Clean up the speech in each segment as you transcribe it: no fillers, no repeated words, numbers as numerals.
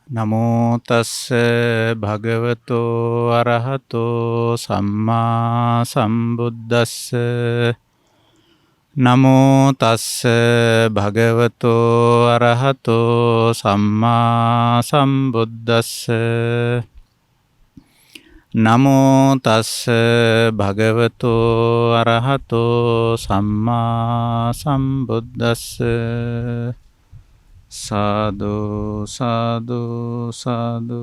නමෝ තස්ස භගවතෝ අරහතෝ සම්මා සම්බුද්දස්ස නමෝ තස්ස භගවතෝ අරහතෝ සම්මා සම්බුද්දස්ස නමෝ තස්ස භගවතෝ අරහතෝ සම්මා සම්බුද්දස්ස සාදු සාදු සාදු.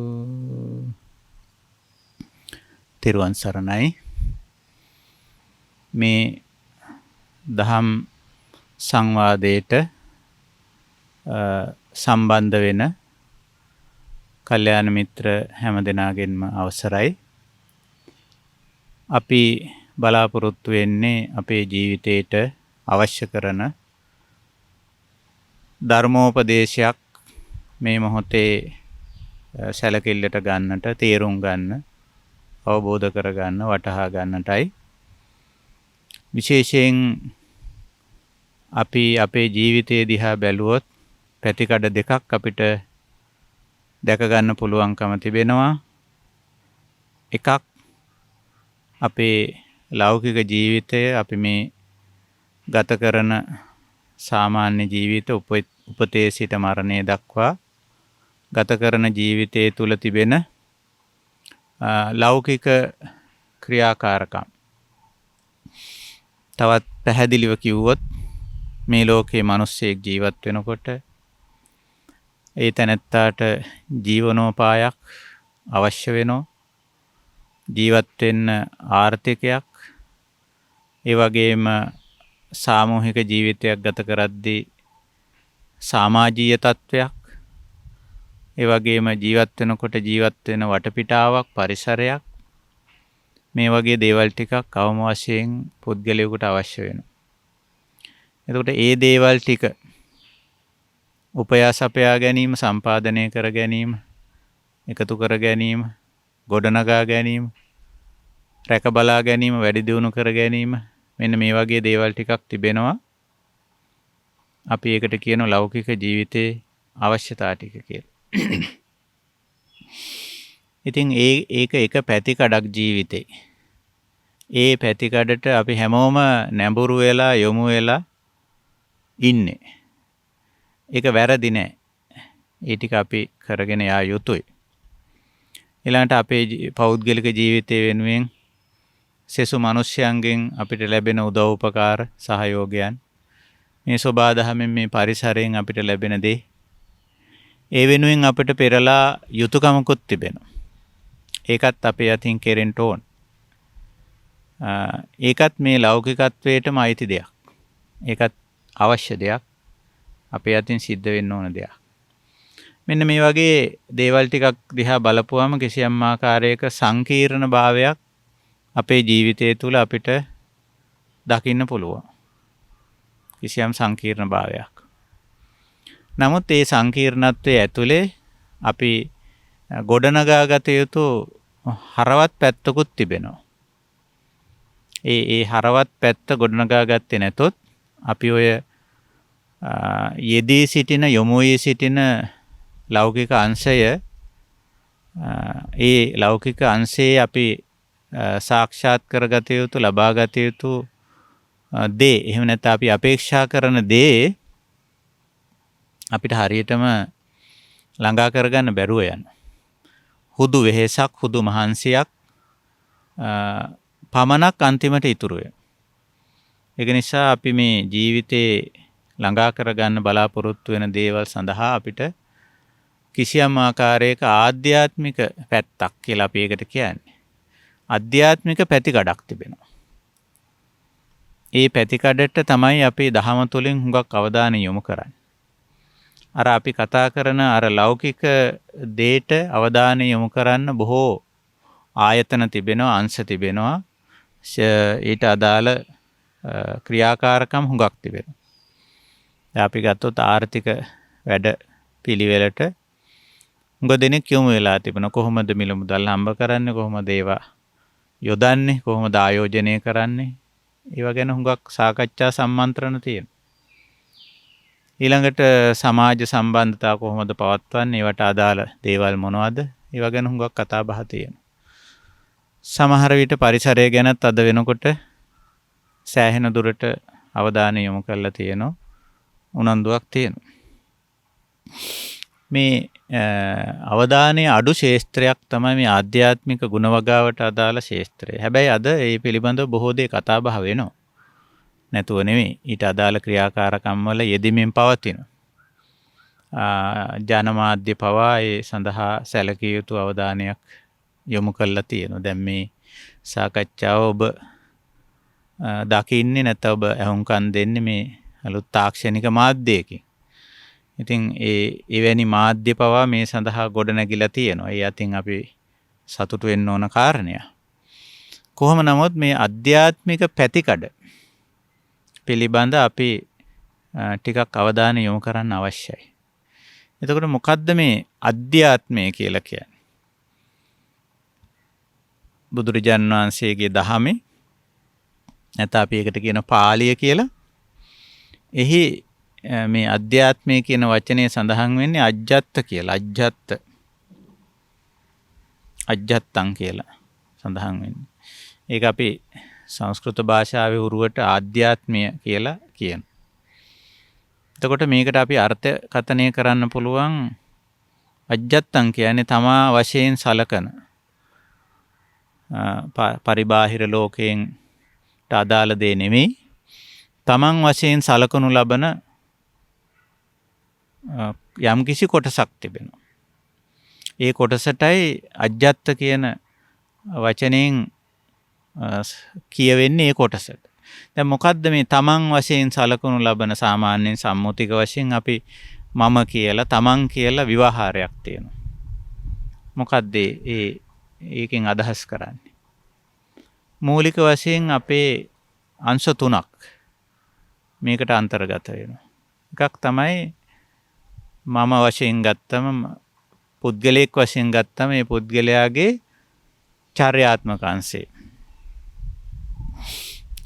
තෙරුවන් සරණයි. මේ දහම් සංවාදයට සම්බන්ධ වෙන කල්යාණ මිත්‍ර හැම දෙනාගෙන්ම අවසරයි. අපි බලාපොරොත්තු වෙන්නේ අපේ ජීවිතයට අවශ්‍ය කරන ධර්මෝපදේශයක් මේ මොහොතේ සැලකිල්ලට ගන්නට, තේරුම් ගන්න, අවබෝධ කරගන්න, වටහා ගන්නටයි. විශේෂයෙන් අපි අපේ ජීවිතයේ දිහා බැලුවොත් පැතිකඩ දෙකක් අපිට දැක ගන්න පුළුවන්කම තිබෙනවා. එකක් අපේ ලෞකික ජීවිතය, අපි මේ ගත කරන සාමාන්‍ය ජීවිත උපතේ සිට මරණය දක්වා ගත කරන ජීවිතය තුළ තිබෙන ලෞකික ක්‍රියාකාරකම්. තවත් පැහැදිලිව කිව්වොත් මේ ලෝකයේ මිනිස්සෙක් ජීවත් වෙනකොට ඒ තැනැත්තාට ජීවනෝපායක් අවශ්‍ය වෙනවා. ජීවත් වෙන්න ආර්ථිකයක්, ඒ වගේම සාමූහික ජීවිතයක් ගත කරද්දී සමාජීය තත්ත්වයක්, ඒ වගේම ජීවත් වෙනකොට ජීවත් වෙන වටපිටාවක්, පරිසරයක්, මේ වගේ දේවල් ටිකක් අවම වශයෙන් පුද්ගලයෙකුට අවශ්‍ය වෙනවා. එතකොට ඒ දේවල් ටික උපයා සපයා ගැනීම, සම්පාදනය කර ගැනීම, එකතු කර ගැනීම, ගොඩනගා ගැනීම, රැක බලා ගැනීම, වැඩි දියුණු කර ගැනීම, මෙන්න මේ වගේ දේවල් ටිකක් තිබෙනවා. අපි ඒකට කියන ලෞකික ජීවිතයේ අවශ්‍යතා ටික කියලා. ඉතින් ඒක එක පැතිකඩක් ජීවිතේ. ඒ පැතිකඩට අපි හැමෝම නැඹුරු වෙලා, යොමු වෙලා ඉන්නේ. ඒක වැරදි නෑ. ඒ ටික අපි කරගෙන යා යුතුයි. ඊළඟට අපේ පෞද්ගලික ජීවිතය වෙනුවෙන් සෙසු මිනිස්යන්ගෙන් අපිට ලැබෙන උදව් උපකාර සහයෝගයන්, මේ සෝබාදහමෙන්, මේ පරිසරයෙන් අපිට ලැබෙන දේ, ඒ වෙනුවෙන් අපිට පෙරලා යුතුයකමකුත් තිබෙනවා. ඒකත් අපේ අතින් කෙරෙන්න ඕන. ඒකත් මේ ලෞකිකත්වයටම අයිති දෙයක්. ඒකත් අවශ්‍ය දෙයක්. අපේ අතින් සිද්ධ වෙන්න ඕන දෙයක්. මෙන්න මේ වගේ දේවල් ටිකක් දිහා බලපුවම කිසියම් ආකාරයක සංකීර්ණ භාවයක් අපේ ජීවිතය තුළ අපිට දකින්න පුළුවන්. කිසියම් සංකීර්ණ භාවයක්. නමුත් ඒ සංකීර්ණත්වයේ ඇතුලේ අපි ගොඩනගා ගත යුතු හරවත් පැත්තකුත් තිබෙනවා. ඒ හරවත් පැත්ත ගොඩනගා ගත්තේ නැතොත් අපි ඔය යෙදී සිටින, යොමු වී සිටින ලෞකික අංශය, ඒ ලෞකික අංශයේ අපි සාක්ෂාත් කරගත යුතු, ලබා ගත යුතු දේ, එහෙම නැත්නම් අපි අපේක්ෂා කරන දේ අපිට හරියටම ළඟා කරගන්න බැරුව යනවා. හුදු වෙහෙසක්, හුදු මහන්සියක් පමණක් අන්තිමට ඉතුරු වෙනවා. ඒක නිසා අපි මේ ජීවිතේ ළඟා කරගන්න බලාපොරොත්තු වෙන දේවල් සඳහා අපිට කිසියම් ආකාරයක ආධ්‍යාත්මික පැත්තක් කියලා අපි ඒකට කියන්නේ. අධ්‍යාත්මික පැතිකඩක් තිබෙනවා. ඒ පැතිකඩට තමයි අපි දහම තුළින් හුඟක් අවධානය යොමු කරන්නේ. අර අපි කතා කරන අර ලෞකික දේට අවධානය යොමු කරන්න බොහෝ ආයතන තිබෙනවා, අංශ තිබෙනවා. ඊට අදාළ ක්‍රියාකාරකම් හුඟක් තිබෙනවා. දැන් අපි ගත්තොත් ආර්ථික වැඩ පිළිවෙලට හුඟ දෙනෙක් යොමු වෙලා තිබෙනවා. කොහොමද මිල මුදල් හම්බ කරන්නේ, කොහොමද ඒවා යොදන්නේ, කොහොමද ආයෝජනය කරන්නේ, ඒවා ගැන හුඟක් සාකච්ඡා සම්මන්ත්‍රණ තියෙනවා. ඊළඟට සමාජ සම්බන්ධතා කොහොමද පවත්වන්නේ? ඒවට අදාළ දේවල් මොනවද? ඒවා ගැන හුඟක් කතා බහ තියෙනවා. සමහර විට පරිසරය ගැනත් අද වෙනකොට සෑහෙන දුරට අවධානය යොමු කරලා තියෙනවා. උනන්දුවක් තියෙනවා. මේ අවධානයේ අඩු ශේස්ත්‍රයක් තමයි මේ ආධ්‍යාත්මික ගුණ වගාවට අදාළ ශේස්ත්‍රය. හැබැයි අද ඒ පිළිබඳව බොහෝ දේ කතා බහ වෙනවා. නැතුව නෙමෙයි. ඊට අදාළ ක්‍රියාකාරකම් වල යෙදෙමින් පවතිනවා. ජනමාධ්‍ය පවා ඒ සඳහා සැලකිය යුතු අවධානයක් යොමු කරලා තියෙනවා. දැන් මේ සාකච්ඡාව ඔබ දකින්නේ නැත්නම් ඔබ අහුම්කම් දෙන්නේ මේ අලුත් තාක්ෂණික මාධ්‍යයකින්. ඉතින් එවැනි මාධ්‍ය පවා මේ සඳහා ගොඩනැගිලා තියෙනවා. ඒ අතින් අපි සතුටු වෙන්න ඕන කාරණයක්. කොහොම නමුත් මේ අධ්‍යාත්මික පැතිකඩ පිළිබඳ අපි ටිකක් අවධානය යොමු කරන්න අවශ්‍යයි. එතකොට මොකද්ද මේ අධ්‍යාත්මය කියලා කියන්නේ? බුදුරජාණන් වහන්සේගේ දහමේ නැත්නම් අපි ඒකට කියන පාළිය කියලා. එහි මේ අධ්‍යාත්මය කියන වචනේ සඳහන් වෙන්නේ අජ්ජත් කියලා. අජ්ජත්තං කියලා සඳහන් වෙන්නේ. ඒක අපි සංස්කෘත භාෂාවේ උරුවට ආධ්‍යාත්මය කියලා කියනවා. එතකොට මේකට අපි අර්ථකථනය කරන්න පුළුවන් අජ්ජත්තං කියන්නේ තමා වශයෙන් සලකන පරිබාහිර ලෝකයෙන් අදාළ දේ නෙමෙයි. තමන් වශයෙන් සලකනු ලබන යම්කිසි කොටසක් තිබෙනවා. ඒ කොටසටයි අජ්ජත්ත කියන වචනයෙන් කියවෙන්නේ ඒ කොටසට. දැන් මොකද්ද මේ තමන් වශයෙන් සලකනු ලබන? සාමාන්‍යයෙන් සම්මුතික වශයෙන් අපි මම කියලා තමන් කියලා විවහාරයක් තියෙනවා. මොකද්ද ඒකෙන් අදහස් කරන්නේ? මූලික වශයෙන් අපේ අංශ තුනක් මේකට අන්තර්ගත වෙනවා. එකක් තමයි මම වශයෙන් ගත්තම පුද්ගලයෙක් වශයෙන් ගත්තම මේ පුද්ගලයාගේ චර්යාත්මක අංශය.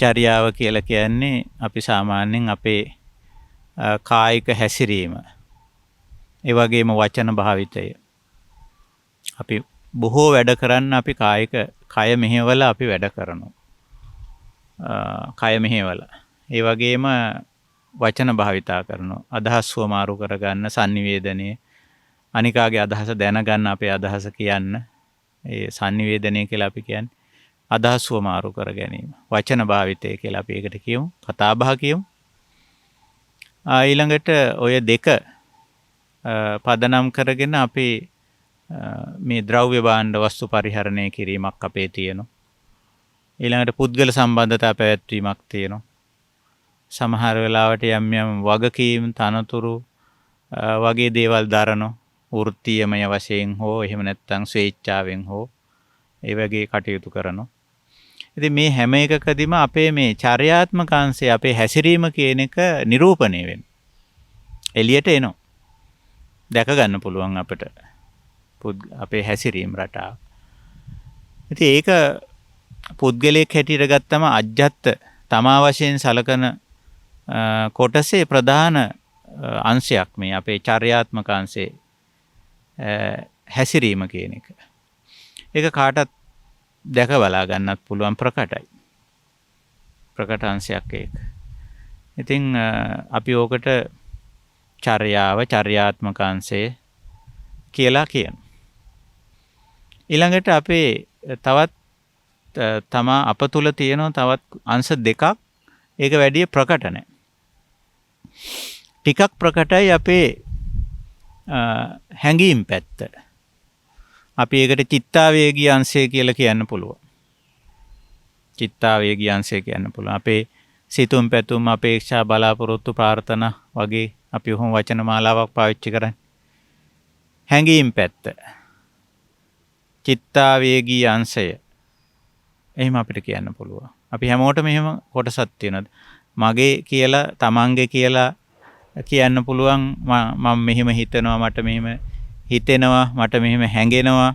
චර්යාව කියලා කියන්නේ අපි සාමාන්‍යයෙන් අපේ කායික හැසිරීම. ඒ වගේම වචන භාවිතය. අපි බොහෝ වැඩ කරන්න අපි කය මෙහෙवला අපි වැඩ කරනවා. කය මෙහෙवला. ඒ වගේම වචන භාවිතා කරනවා. අදහස් වමාරු කරගන්න, sannivedanaya, අනිකාගේ අදහස දැනගන්න, අපේ අදහස කියන්න. ඒ sannivedanaya කියලා අපි කියන්නේ අදහස් වමාරු කර ගැනීම. වචන භාවිතය කියලා අපි ඒකට කියමු. කතා බහ කියමු. ඊළඟට ඔය දෙක පදනම් කරගෙන අපි මේ ද්‍රව්‍ය භාණ්ඩ වස්තු පරිහරණය කිරීමක් අපේ තියෙනවා. ඊළඟට පුද්ගල සම්බන්ධතා පැවැත්වීමක් තියෙනවා. සමහර වෙලාවට යම් වගකීම් තනතුරු වගේ දේවල් දරනවා. වෘත්තීයමය වශයෙන් හෝ එහෙම නැත්නම් ස්වේච්ඡාවෙන් හෝ ඒ වගේ කටයුතු කරනවා. ඉතින් මේ හැම එකකදීම අපේ මේ චර්යාත්මක අංශය, අපේ හැසිරීම කියන එක නිරූපණය වෙනවා. එළියට එනවා. දැක ගන්න පුළුවන් අපිට අපේ හැසිරීම රටාව. ඉතින් ඒක පුද්ගලයෙක් හැටියට ගත්තම අජ්ජත් තමා වශයෙන් සලකන කොටසේ ප්‍රධාන අංශයක් මේ අපේ චර්යාත්මක අංශේ හැසිරීම කියන එක. ඒක කාටත් දැක බලා ගන්නත් පුළුවන් ප්‍රකටයි. ප්‍රකට අංශයක් ඒක. ඉතින් අපි ඕකට චර්යාව, චර්යාත්මක අංශය කියලා කියනවා. ඊළඟට අපේ තවත් තමා අප තුල තියෙන තවත් අංශ දෙකක්. ඒක වැඩි ප්‍රකට නැහැ. ටිකක් ප්‍රකටයි අපේ හැඟීම් පැත්ත. අපි ඒකට චිත්තාවේගී අංශය කියලා කියන්න පුළුවන්. චිත්තාවේගී අංශය කියන්න පුළුවන්. අපේ සිතුම් පැතුම්, අපේක්ෂා, බලාපොරොත්තු, ප්‍රාර්ථනා වගේ අපි උහුම් වචන මාලාවක් පාවිච්චි කරන්නේ. හැඟීම් පැත්ත. චිත්තාවේගී අංශය. එහෙම අපිට කියන්න පුළුවන්. අපි හැමෝටම එහෙම කොටසක් තියෙනවා. මගේ කියලා, තමන්ගේ කියලා කියන්න පුළුවන්. මම මෙහෙම හිතනවා, මට මෙහෙම හිතෙනවා, මට මෙහෙම හැඟෙනවා,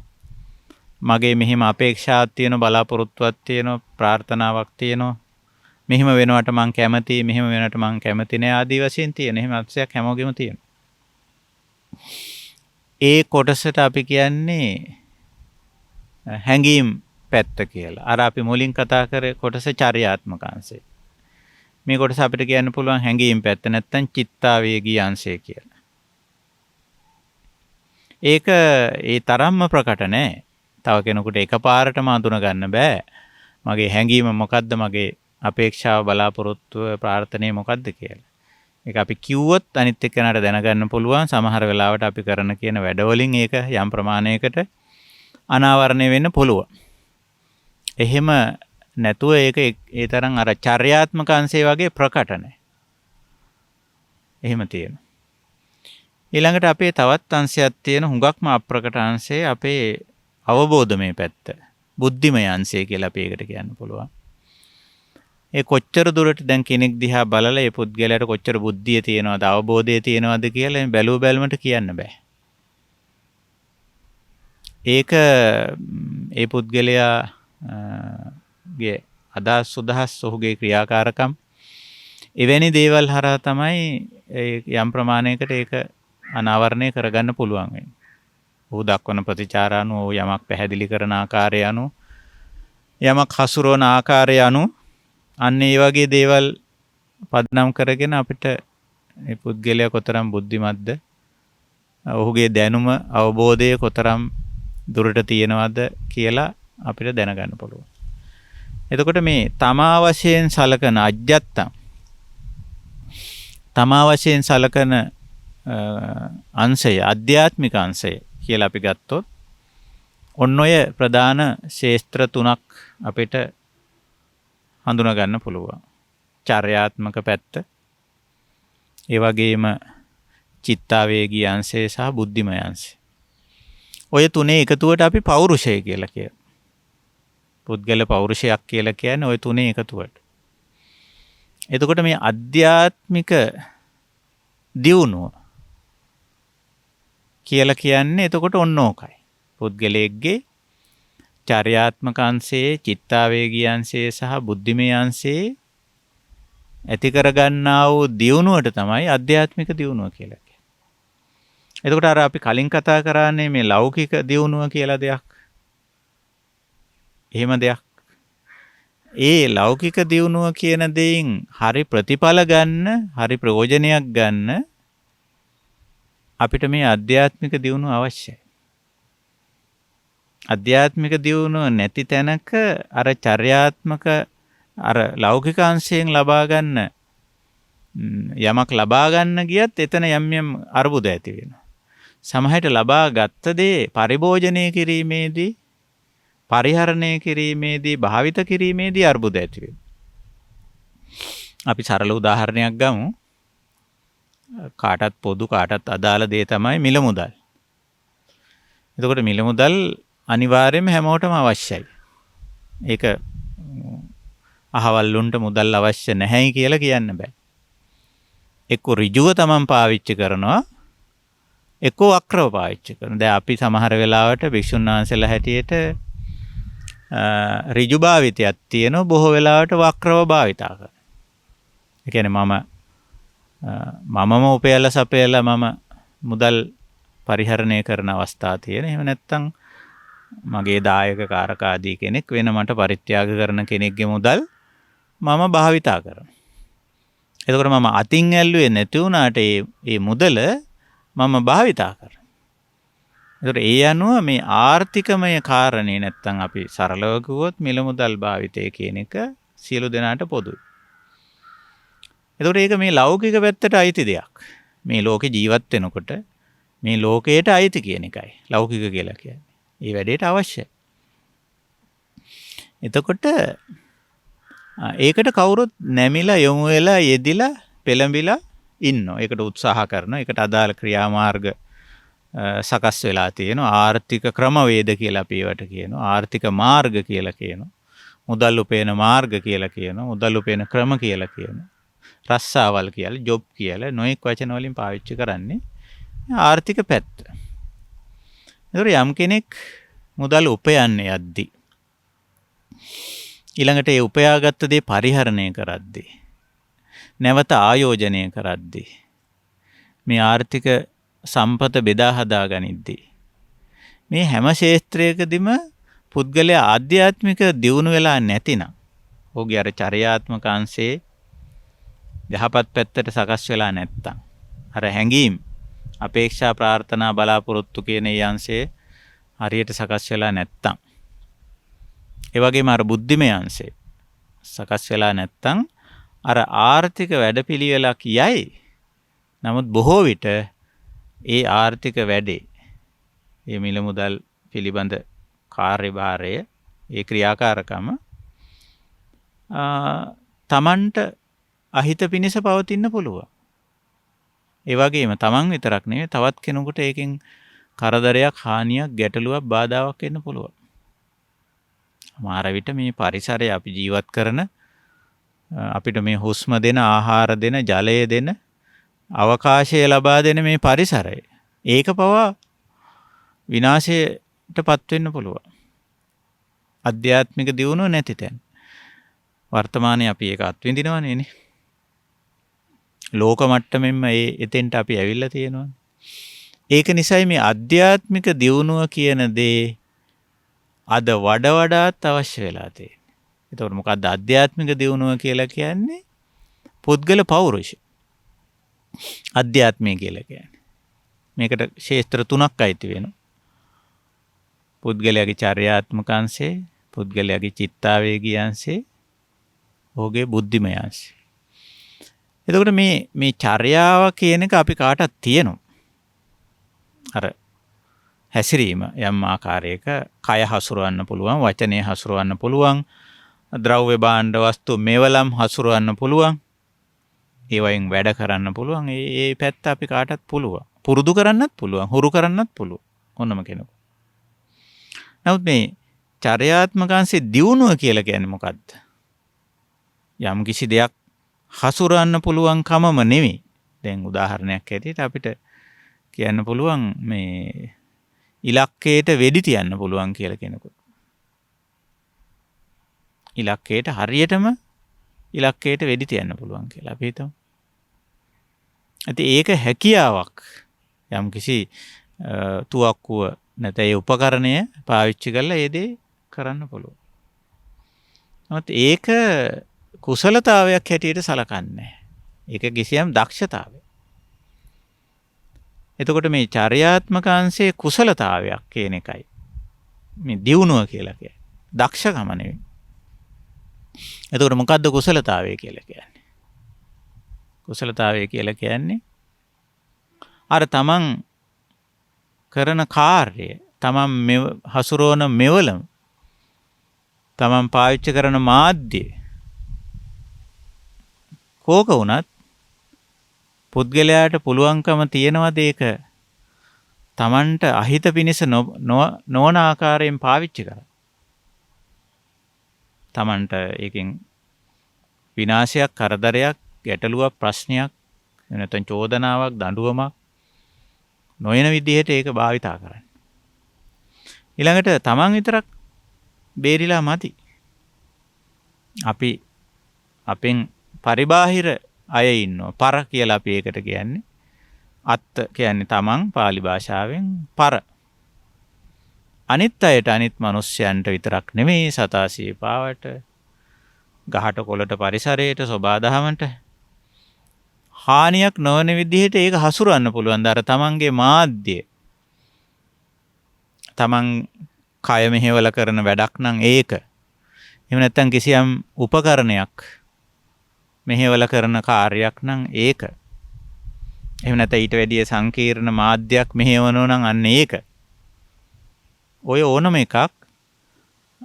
මගේ මෙහෙම අපේක්ෂාවක් තියෙනවා, බලාපොරොත්තුවක් තියෙනවා, ප්‍රාර්ථනාවක් තියෙනවා, මෙහෙම වෙනවට මං කැමතියි, මෙහෙම වෙනවට මං කැමති නෑ ආදී වශයෙන් තියෙන. එහෙම අංශයක් හැමෝගෙම තියෙනවා. ඒ කොටසට අපි කියන්නේ හැඟීම් පැත්ත කියලා. අර අපි මුලින් කතා කරේ කොටස චර්යාත්මක අංශය. මේ කොටස අපිට කියන්න පුළුවන් හැඟීම් පැත්ත නැත්නම් චිත්තාවේගී අංශය කියලා. ඒක ඒ තරම්ම ප්‍රකට නෑ. තව කෙනෙකුට එකපාරටම අඳුන ගන්න බෑ. මගේ හැඟීම මොකද්ද, මගේ අපේක්ෂාව, බලාපොරොත්තුව, ප්‍රාර්ථනාව මොකද්ද කියලා. ඒක අපි කිව්වොත් අනිත් එක්කෙනාට දැනගන්න පුළුවන්. සමහර වෙලාවට අපි කරන කියන වැඩවලින් ඒක යම් ප්‍රමාණයකට අනාවරණය වෙන්න පුළුවන්. එහෙම නැතුව ඒක ඒ තරම් අර චර්යාත්මක අංශය වගේ ප්‍රකට නැහැ. එහෙම තියෙනවා. ඊළඟට අපේ තවත් අංශයක් තියෙන හුඟක්ම අප්‍රකට අංශය අපේ අවබෝධමය පැත්ත. බුද්ධිමය අංශය කියලා අපි ඒකට කියන්න පුළුවන්. ඒ කොච්චර දුරට දැන් කෙනෙක් දිහා බලලා ඒ පුද්ගලයාට කොච්චර බුද්ධිය තියෙනවද, අවබෝධය තියෙනවද කියලා බැලුව බැලමට කියන්න බෑ. ඒක ඒ පුද්ගලයාගේ අදහස් සුදහස්, ඔහුගේ ක්‍රියාකාරකම් එවැනි දේවල් හරහා තමයි යම් ප්‍රමාණයකට ඒක අනාවරණය කරගන්න පුළුවන් වෙන්නේ. ඔහු දක්වන ප්‍රතිචාර අනුව, ඔහු යමක් පැහැදිලි කරන ආකාරය අනුව, යමක් හසුරවන ආකාරය අනුව, අන්න ඒ වගේ දේවල් පදනම් කරගෙන අපිට මේ පුද්ගලයා කොතරම් බුද්ධිමත්ද, ඔහුගේ දැනුම, අවබෝධය කොතරම් දුරට තියෙනවද කියලා අපිට දැනගන්න පුළුවන්. එතකොට මේ තමා වශයෙන් සලකන අජ්ජත්තම්, තමා වශයෙන් සලකන අංශය, ආධ්‍යාත්මික අංශය කියලා අපි ගත්තොත් ඔන්න ඔය ප්‍රධාන ශේස්ත්‍ර තුනක් අපිට හඳුනා ගන්න පුළුවන්. චර්යාත්මක පැත්ත, ඒ වගේම චිත්තාවේගී අංශය සහ බුද්ධිමය අංශය. ඔය තුනේ එකතුවට අපි පෞරුෂය කියලා කියනවා. පුද්ගල පෞරුෂයක් කියලා කියන්නේ ඔය තුනේ එකතුවට. එතකොට මේ අධ්‍යාත්මික දියුණුව කියලා කියන්නේ එතකොට ඔන්න ඕකයි. පුද්ගලයෙක්ගේ චර්යාත්මක අංශයේ, චිත්තාවේගී අංශයේ සහ බුද්ධිමය අංශයේ ඇති කරගන්නා වූ දියුණුවට තමයි අධ්‍යාත්මික දියුණුව කියලා කියන්නේ. එතකොට අර අපි කලින් කතා කරන්නේ මේ ලෞකික දියුණුව කියලා දෙයක්. එහෙම දෙයක්. ඒ ලෞකික දියුණුව කියන දෙයින් හරි ප්‍රතිඵල ගන්න, හරි ප්‍රයෝජනයක් ගන්න අපිට මේ අධ්‍යාත්මික දියුණුව අවශ්‍යයි. අධ්‍යාත්මික දියුණුව නැති තැනක අර චර්යාත්මක අර ලෞකික අංශයෙන් ලබා ගන්න යමක් ලබා ගන්න ගියත් එතන යම් යම් අර්බුද ඇති වෙනවා. සමහරට ලබා ගත්ත දේ පරිභෝජනය කිරීමේදී, පරිහරණය කිරීමේදී, භාවිත කිරීමේදී අර්බුද ඇති වෙනවා. අපි සරල උදාහරණයක් ගමු. කාටත් පොදු, කාටත් අදාළ දේ තමයි මිල මුදල්. එතකොට මිල මුදල් අනිවාර්යයෙන්ම හැමෝටම අවශ්‍යයි. ඒක අහවල්ලුන්ට මුදල් අවශ්‍ය නැහැයි කියලා කියන්න බෑ. එක්ක ඍජුව තමන් පාවිච්චි කරනවා, එක්ක වක්‍රව පාවිච්චි කරනවා. දැන් අපි සමහර වෙලාවට භික්ෂුන් වහන්සේලා හැටියට ඍජු භාවිතයක් තියෙනවා, බොහෝ වෙලාවට වක්‍රව භාවිතා කරනවා. ඒ කියන්නේ මමම උපයලා සපයලා මම මුදල් පරිහරණය කරන අවස්ථා තියෙන. එහෙම නැත්නම් මගේ දායක කාරක ආදී කෙනෙක් වෙන මට පරිත්‍යාග කරන කෙනෙක්ගේ මුදල් මම භාවිතා කරනවා. එතකොට මම අතින් ඇල්ලුවේ නැති වුණාට ඒ මුදල මම භාවිතා කරනවා. එතකොට ඒ අනුව මේ ආර්ථිකමය කාරණේ නැත්නම් අපි සරලව කිව්වොත් මිල මුදල් භාවිතය කියන එක සියලු දෙනාට පොදුයි. එතකොට ඒක මේ ලෞකික පැත්තට අයිති දෙයක්. මේ ලෝකේ ජීවත් වෙනකොට මේ ලෝකයට අයිති කියන එකයි ලෞකික කියලා කියන්නේ. ඒ වැඩේට අවශ්‍යයි. එතකොට ඒකට කවුරුත් නැමිලා යොමු වෙලා යෙදිලා පෙළඹිලා ඉන්නවා. ඒකට උත්සාහ කරනවා. ඒකට අදාළ ක්‍රියාමාර්ග සකස් වෙලා තියෙනවා. ආර්ථික ක්‍රමවේද කියලා අපි ඒවට කියනවා. ආර්ථික මාර්ග කියලා කියනවා. මුදල් උපයන මාර්ග කියලා කියනවා. මුදල් උපයන ක්‍රම කියලා කියනවා. රස්සාවල් කියලා, ජොබ් කියලා නොඑක් වචන වලින් පාවිච්චි කරන්නේ ආර්ථික පැත්ත. ඒතර යම් කෙනෙක් මුදල් උපයන්නේ යද්දී ඊළඟට ඒ උපයාගත් දේ පරිහරණය කරද්දී, නැවත ආයෝජනය කරද්දී, මේ ආර්ථික සම්පත බෙදා හදා ගනිද්දී, මේ හැම ක්ෂේත්‍රයකදීම පුද්ගලයා ආධ්‍යාත්මික දියුණු වෙලා නැතිනම්, ඔහුගේ අර චර්යාත්මක අංශේ යහපත් පැත්තට සකස් වෙලා නැත්තම්, අර හැඟීම්, අපේක්ෂා, ප්‍රාර්ථනා, බලාපොරොත්තු කියන ඒ අංශේ හරියට සකස් වෙලා නැත්තම්, ඒ වගේම අර බුද්ධිමය අංශේ සකස් වෙලා නැත්තම් අර ආර්ථික වැඩපිළිවෙලක් යයි. නමුත් බොහෝ විට ඒ ආර්ථික වැඩේ, ඒ මිල මුදල් පිළිබඳ කාර්යභාරය, ඒ ක්‍රියාකාරකම තමන්ට අහිත පිණිස පවතින්න පුළුවන්. ඒ වගේම තමන් විතරක් නෙවෙයි තවත් කෙනෙකුට ඒකෙන් කරදරයක්, හානියක්, ගැටලුවක්, බාධාවක් එන්න පුළුවන්. සමහර විට මේ පරිසරය අපි ජීවත් කරන, අපිට මේ හුස්ම දෙන, ආහාර දෙන, ජලය දෙන, අවකාශය ලබා දෙන මේ පරිසරය, ඒක පවා විනාශයටපත් වෙන්න පුළුවන්. අධ්‍යාත්මික දියුණුව නැති තැන. වර්තමානයේ අපි ඒක අත්විඳිනවනේ නේ. ලෝක මට්ටමින්ම එතෙන්ට අපි ඇවිල්ලා තියෙනවා. ඒක නිසායි මේ අධ්‍යාත්මික දියුණුව කියන දේ අද වඩාත් අවශ්‍ය වෙලා තියෙන්නේ. එතකොට මොකක්ද අධ්‍යාත්මික දියුණුව කියලා කියන්නේ? පුද්ගල පෞරුෂය. අධ්‍යාත්මය කියලා කියන්නේ. මේකට ක්ෂේත්‍ර 3ක් අයිති වෙනවා. පුද්ගලයාගේ චර්යාත්මක අංශය, පුද්ගලයාගේ චිත්තාවේගී අංශය, ඔහුගේ බුද්ධිමය අංශය. එතකොට මේ චර්යාව කියන එක අපි කාටත් තියෙනවා. අර හැසිරීම යම් ආකාරයක කය හසුරවන්න පුළුවන්, වචනය හසුරවන්න පුළුවන්, ද්‍රව්‍ය භාණ්ඩ වස්තු මෙවලම් හසුරවන්න පුළුවන්, ඒ වයින් වැඩ කරන්න පුළුවන්. ඒ පැත්ත අපි කාටත් පුළුවන්. පුරුදු කරන්නත් පුළුවන්, හුරු කරන්නත් පුළුවන් ඕනම කෙනෙකු. නමුත් මේ චර්යාත්මක අංශේ දියුණුව කියලා කියන්නේ මොකද්ද? යම් කිසි දෙයක් හසුරවන්න පුළුවන් කමම නෙවෙයි. දැන් උදාහරණයක් ඇටියට අපිට කියන්න පුළුවන් මේ ඉලක්කයට වෙඩි තියන්න පුළුවන් කියලා කෙනෙකුට. ඉලක්කයට හරියටම ඉලක්කයට වෙඩි තියන්න පුළුවන් කියලා අපි හිතමු. ඉතින් ඒක හැකියාවක්. යම් කිසි තුවක්කුව නැත්නම් ඒ උපකරණය පාවිච්චි කරලා ඒ දේ කරන්න පුළුවන්. නමුත් ඒක කුසලතාවයක් හැටියට සලකන්නේ. ඒක කිසියම් දක්ෂතාවයක්. එතකොට මේ චර්යාත්මක අංශයේ කුසලතාවයක් කියන එකයි මේ දියුණුව කියලා කියන්නේ. දක්ෂකම නෙවෙයි. එතකොට මොකද්ද කුසලතාවය කියලා කියන්නේ? කුසලතාවය කියලා කියන්නේ අර තමන් කරන කාර්ය, තමන් හසුරවන මෙවලම, තමන් පාවිච්චි කරන මාධ්‍ය කෝක වුණත් පුද්ගලයාට පුළුවන්කම තියනවාද ඒක තමන්ට අහිත පිණිස නොවන ආකාරයෙන් පාවිච්චි කරන්න. තමන්ට ඒකෙන් විනාශයක්, කරදරයක්, ගැටලුවක්, ප්‍රශ්නයක්, නැත්නම් චෝදනාවක්, දඬුවමක් නොයන විදිහට ඒක භාවිතා කරන්න. ඊළඟට තමන් විතරක් බේරිලා මදි. අපි අපෙන් පරිබාහිර අය ඉන්නවා. පර කියලා අපි ඒකට කියන්නේ. අත්ත කියන්නේ තමන් පාලි භාෂාවෙන් පර. අනිත් අයට, අනිත් මිනිස්යන්ට විතරක් නෙමෙයි, සතා සීපාවට, ගහට කොළට, පරිසරයට, සබාදහමට හානියක් නොවන විදිහට ඒක හසුරවන්න පුළුවන්. අර තමන්ගේ මාධ්‍ය, තමන් කය මෙහෙवला කරන වැඩක් නම් ඒක. එහෙම නැත්නම් කිසියම් උපකරණයක් මෙහෙवला කරන කාර්යයක් නම් ඒක. එහෙම නැත්නම් ඊට වැඩිය සංකීර්ණ මාධ්‍යයක් මෙහෙවනෝ නම් අන්න ඒක. ඔය ඕනම එකක්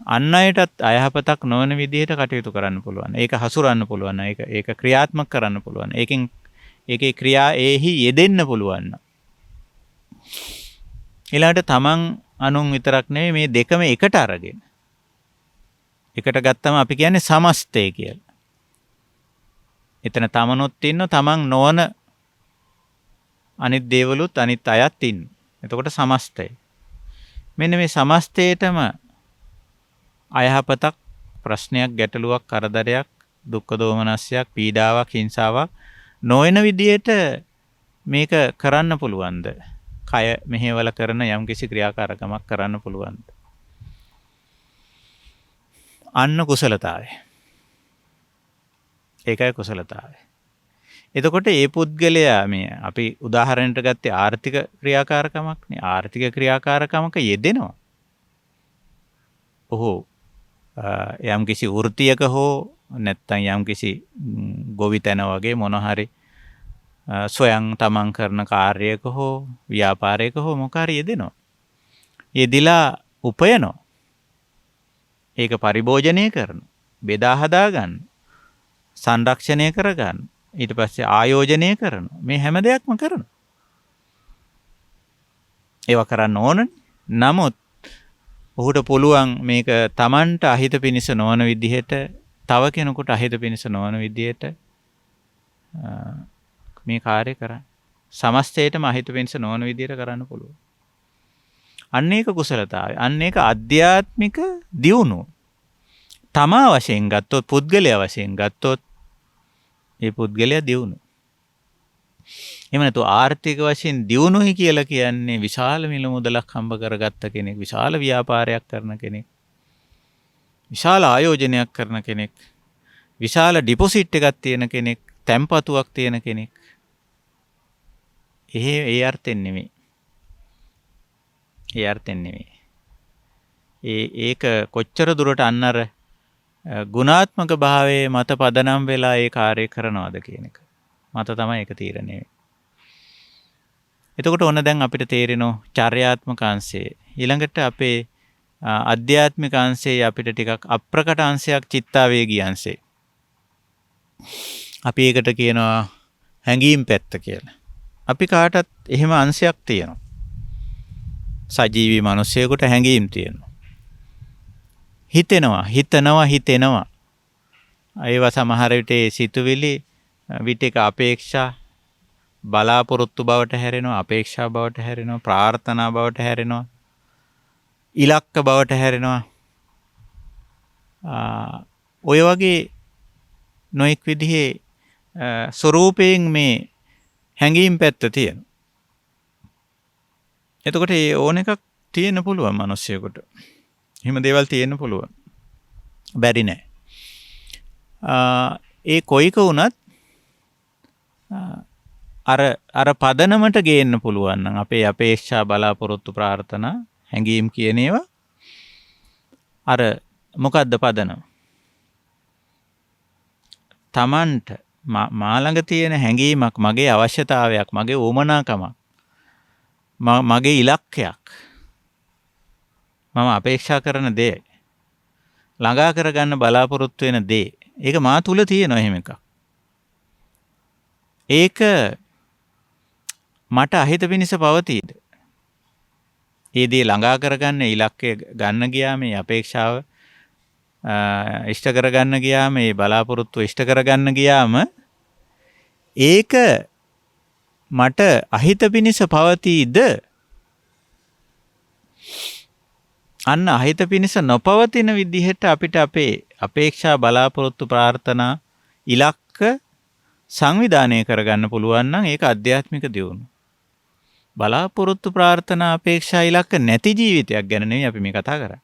අන් අයටත් අයහපතක් නොවන විදිහට කටයුතු කරන්න පුළුවන්. ඒක හසුරවන්න පුළුවන්. ඒක ක්‍රියාත්මක කරන්න පුළුවන්. ඒකේ ක්‍රියා ඒහි යෙදෙන්න පුළුවන්. ඊළඟට තමන් අනුන් විතරක් නෙවෙයි මේ දෙකම එකට අරගෙන. එකට ගත්තම අපි කියන්නේ සමස්තය කියලා. එතන තමනුත් ඉන්න, තමන් නොවන අනිත් දේවලුත්, අනිත් අයත් ඉන්න. එතකොට සමස්තය. මෙන්න මේ සමස්තයටම අයහපතක්, ප්‍රශ්නයක්, ගැටලුවක්, කරදරයක්, දුක්ඛ දෝමනස්යක්, පීඩාවක්, හිංසාවක් නොවන විදියට මේක කරන්න පුළුවන්ද? කය මෙහෙवला කරන යම්කිසි ක්‍රියාකාරකමක් කරන්න පුළුවන්ද? අන්න කුසලතාවය. ඒකයි කුසලතාවය. එතකොට ඒ පුද්ගලයා මේ අපි උදාහරණයට ගත්තේ ආර්ථික ක්‍රියාකාරකමක් නේ. ආර්ථික ක්‍රියාකාරකමක යෙදෙනවා. ඔහු යම්කිසි වෘත්තියක හෝ නැත්නම් යම්කිසි ගොවිතැන වගේ මොන හරි සොයන් තමන් කරන කාර්යයක හෝ ව්‍යාපාරයක හෝ මොක හරි යෙදෙනවා. යෙදිලා උපයනවා. ඒක පරිභෝජනය කරන, බෙදා හදා ගන්න, සංරක්ෂණය කරගන්න, ඊට පස්සේ ආයෝජනය කරන, මේ හැම දෙයක්ම කරනවා. ඒවා කරන්න ඕනනේ. නමුත් ඔහුට පුළුවන් මේක Tamanට අහිත පිනිස නොවන විදිහට, තව කෙනෙකුට අහිත පිනිස නොවන විදිහට මේ කාර්ය කරන්න. සමස්තයටම අහිත පිනිස නොවන විදිහට කරන්න පුළුවන්. අන්න ඒක කුසලතාවය. අන්න ඒක ආධ්‍යාත්මික දියුණුව. තමා වශයෙන් ගත්තොත්, පුද්ගලයා වශයෙන් ගත්තොත් ඒ පුද්ගලයා දියුණු. එහෙම නැතු ආර්ථික වශයෙන් දියුණුයි කියලා කියන්නේ විශාල මිල මුදලක් හම්බ කරගත්ත කෙනෙක්, විශාල ව්‍යාපාරයක් කරන කෙනෙක්, විශාල ආයෝජනයක් කරන කෙනෙක්, විශාල ඩිපොසිට් එකක් තියෙන කෙනෙක්, තැන්පතුවක් තියෙන කෙනෙක්. ඒ අර්ථයෙන් නෙමෙයි. ඒ අර්ථයෙන් නෙමෙයි. ඒක කොච්චර දුරට අන්නර ගුණාත්මක භාවයේ මත පදනම් වෙලා ඒ කාර්යය කරනවද කියන එක මත තමයි ඒක තීරණය වෙන්නේ. එතකොට ඔන්න දැන් අපිට තේරෙනවා චර්යාත්මක අංශය. ඊළඟට අපේ අධ්‍යාත්මික අංශයේ අපිට ටිකක් අප්‍රකට අංශයක් චිත්තාවේගී අංශය. අපි ඒකට කියනවා හැඟීම් පැත්ත කියලා. අපි කාටත් එහෙම අංශයක් තියෙනවා. සජීවී මිනිසෙකුට හැඟීම් තියෙනවා. හිතෙනවා. ඒවා සමහර විට සිතුවිලි විටක අපේක්ෂා බලාපොරොත්තු බවට හැරෙනවා, අපේක්ෂා බවට හැරෙනවා, ප්‍රාර්ථනා බවට හැරෙනවා, ඉලක්ක බවට හැරෙනවා. ඔය වගේ නොඑක් විදිහේ ස්වરૂපයෙන් මේ හැඟීම් පැත්ත තියෙනවා. එතකොට ඒ ඕන එකක් තියෙන්න පුළුවන් මිනිස්සුෙකුට. එහෙම දේවල් තියෙන්න පුළුවන්. බැරි නෑ. ඒ කොයික වුණත් අර පදනමට ගේන්න පුළුවන් නම් අපේ අපේක්ෂා, බලාපොරොත්තු, ප්‍රාර්ථනා, හැඟීම් කියන ඒවා අර මොකද්ද පදනම? Tamanට මා ළඟ තියෙන හැඟීමක්, මගේ අවශ්‍යතාවයක්, මගේ උවමනාකමක්, මගේ ඉලක්කයක්, මම අපේක්ෂා කරන දේ, ළඟා කරගන්න බලාපොරොත්තු වෙන දේ, ඒක මා තුල තියෙනවා එහෙම එකක්. ඒක මට අහිත පිණිස පවතීද? ඒ දේ ළඟා කරගන්න, ඉලක්කය ගන්න ගියාම, මේ අපේක්ෂාව ඉෂ්ට කරගන්න ගියාම, මේ බලාපොරොත්තු ඉෂ්ට කරගන්න ගියාම ඒක මට අහිත පිණිස පවතීද? අන්න අහිත පිණිස නොපවතින විදිහට අපිට අපේ අපේක්ෂා, බලාපොරොත්තු, ප්‍රාර්ථනා, ඉලක්ක සංවිධානය කරගන්න පුළුවන් නම් ඒක අධ්‍යාත්මික දියුණුව. බලාපොරොත්තු, ප්‍රාර්ථනා, අපේක්ෂා, ඉලක්ක නැති ජීවිතයක් ගැන නෙවෙයි අපි මේ කතා කරන්නේ.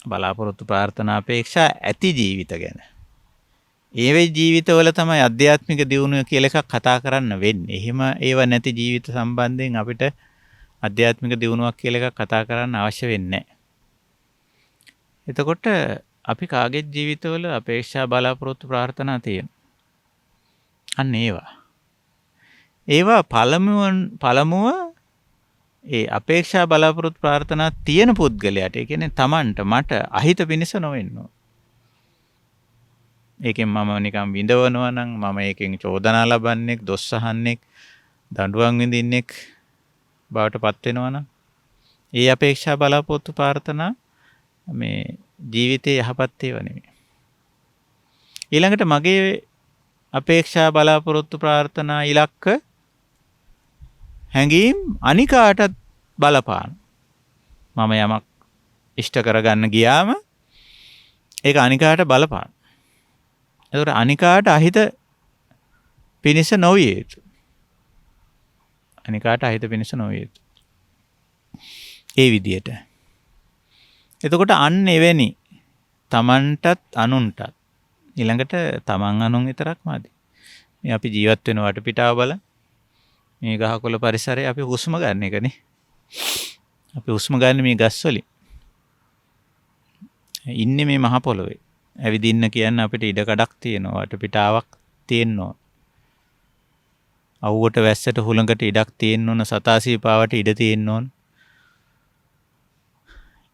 බලාපොරොත්තු, ප්‍රාර්ථනා, අපේක්ෂා ඇති ජීවිත ගැන. ඒ වේ ජීවිතවල තමයි අධ්‍යාත්මික දියුණුව කියලා එකක් කතා කරන්න වෙන්නේ. එහෙම ඒව නැති ජීවිත සම්බන්ධයෙන් අපිට අධ්‍යාත්මික දියුණුවක් කියලා එකක් කතා කරන්න අවශ්‍ය වෙන්නේ නැහැ. එතකොට අපි කාගෙත් ජීවිතවල අපේක්ෂා, බලාපොරොත්තු, ප්‍රාර්ථනා තියෙනවා. අන්න ඒවා පළමුව ඒ අපේක්ෂා, බලාපොරොත්තු, ප්‍රාර්ථනා තියෙන පුද්ගලයාට, ඒ කියන්නේ Tamanට, මට අහිත පිණිස නොවෙන්න ඕන. ඒකෙන් මම නිකන් විඳවනවා නම්, මම ඒකෙන් චෝදනා ලබන්නෙක්, දොස් අහන්නෙක්, දඬුවම් විඳින්නෙක් බවට පත් වෙනවා නම්, ඒ අපේක්ෂා, බලාපොරොත්තු, ප්‍රාර්ථනා මේ ජීවිතේ යහපත් ඒවා නෙමෙයි. ඊළඟට මගේ අපේක්ෂා, බලාපොරොත්තු, ප්‍රාර්ථනා, ඉලක්ක, හැඟීම් අනිකාටත් බලපාන. මම යමක් ඉෂ්ට කරගන්න ගියාම ඒක අනිකාට බලපාන. ඒකට අනිකාට අහිත පිනිස නොවිය යුතු. අනිකාට අහිත පිනිස නොවිය යුතු. ඒ විදියට. එතකොට අන්න එවැනි තමන්ටත් අනුන්ටත් ඊළඟට තමන් අනුන් විතරක් මදි. මේ අපි ජීවත් වෙන වටපිටාව බලන්න. මේ ගහකොළ පරිසරය අපි හුස්ම ගන්න එකනේ. අපි හුස්ම ගන්න මේ ගස් වලින්. ඉන්නේ මේ මහ පොළොවේ. ඇවිදින්න කියන්න අපිට ඉඩකඩක් තියෙනවා. වටපිටාවක් තියෙනවා. අවුවට වැස්සට හුළඟට ඉඩක් තියෙන්න ඕන. සතාසීපාවට ඉඩ තියෙන්න ඕන.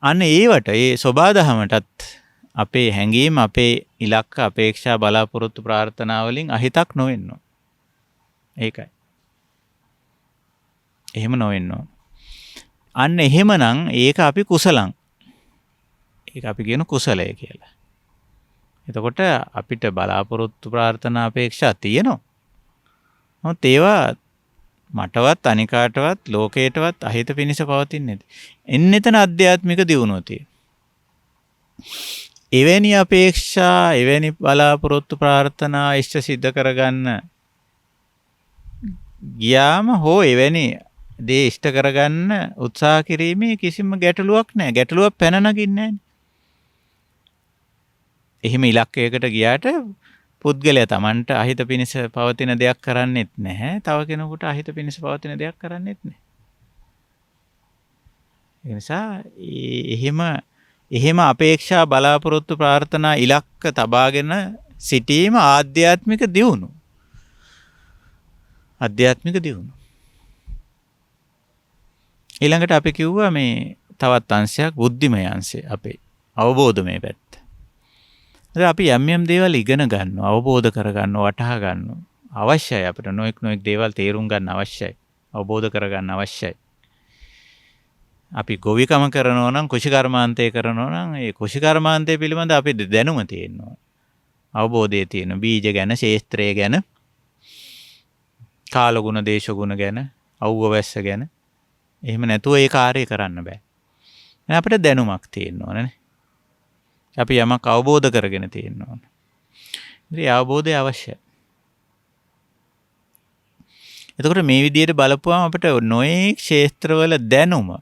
අන්න ඒවට ඒ සබාදහමටත් අපේ හැඟීම් අපේ ඉලක්ක අපේක්ෂා බලාපොරොත්තු ප්‍රාර්ථනා වලින් අහිතක් නොවෙන්න ඕන. ඒකයි. එහෙම නොවෙන්න ඕන. අන්න එහෙමනම් ඒක අපි කුසලං. ඒක අපි කියන කුසලය කියලා. එතකොට අපිට බලාපොරොත්තු ප්‍රාර්ථනා අපේක්ෂා තියෙනවා. මොකද ඒවා මටවත් අනිකාටවත් ලෝකයටවත් අහිත පිණිස පවතින්නේ නැති. එන්නෙතන අධ්‍යාත්මික දියුණුව තියෙනවා. එවැනි අපේක්ෂා, එවැනි බලාපොරොත්තු ප්‍රාර්ථනා ඉෂ්ට සිද්ධ කරගන්න ගියාම හෝ එවැනි දේ ඉෂ්ට කරගන්න උත්සාහ කිරීමේ කිසිම ගැටලුවක් නැහැ. ගැටලුවක් පැන නගින්නේ නැහැ. එහෙම ඉලක්කයකට ගියාට පුද්ගලයා Tamanට අහිත පිණිස පවතින දෙයක් කරන්නෙත් නැහැ. තව කෙනෙකුට අහිත පිණිස පවතින දෙයක් කරන්නෙත් නැහැ. ඒ නිසා එහෙම අපේක්ෂා බලාපොරොත්තු ප්‍රාර්ථනා ඉලක්ක තබාගෙන සිටීම ආධ්‍යාත්මික දියුණු. ආධ්‍යාත්මික දියුණු. ඊළඟට අපි කිව්වා මේ තවත් අංශයක් බුද්ධිමය අංශය අපේ අවබෝධමය පැත්ත. අපි යම් දේවල් ඉගෙන ගන්නවා, අවබෝධ කරගන්නවා, වටහා ගන්නවා. අවශ්‍යයි අපිට නොඑක් දේවල් තේරුම් ගන්න අවශ්‍යයි. අවබෝධ කරගන්න අවශ්‍යයි. අපි ගොවිකම කරනවා නම්, කුෂිකර්මාන්තය කරනවා නම්, ඒ කුෂිකර්මාන්තය පිළිබඳ අපි දැනුම තියෙනවා. අවබෝධය තියෙනවා. බීජ ගැන, ශේස්ත්‍රය ගැන, කාලගුණ, දේශගුණ ගැන, අවුව වැස්ස ගැන. එහෙම නැතුව ඒ කාර්යය කරන්න බෑ. අපිට දැනුමක් තියෙන්න ඕනනේ. අපි යමක් අවබෝධ කරගෙන තියෙන්න ඕන. ඉතින් අවබෝධය අවශ්‍යයි. එතකොට මේ විදිහට බලපුවම අපිට නොයේ ක්ෂේත්‍රවල දැනුම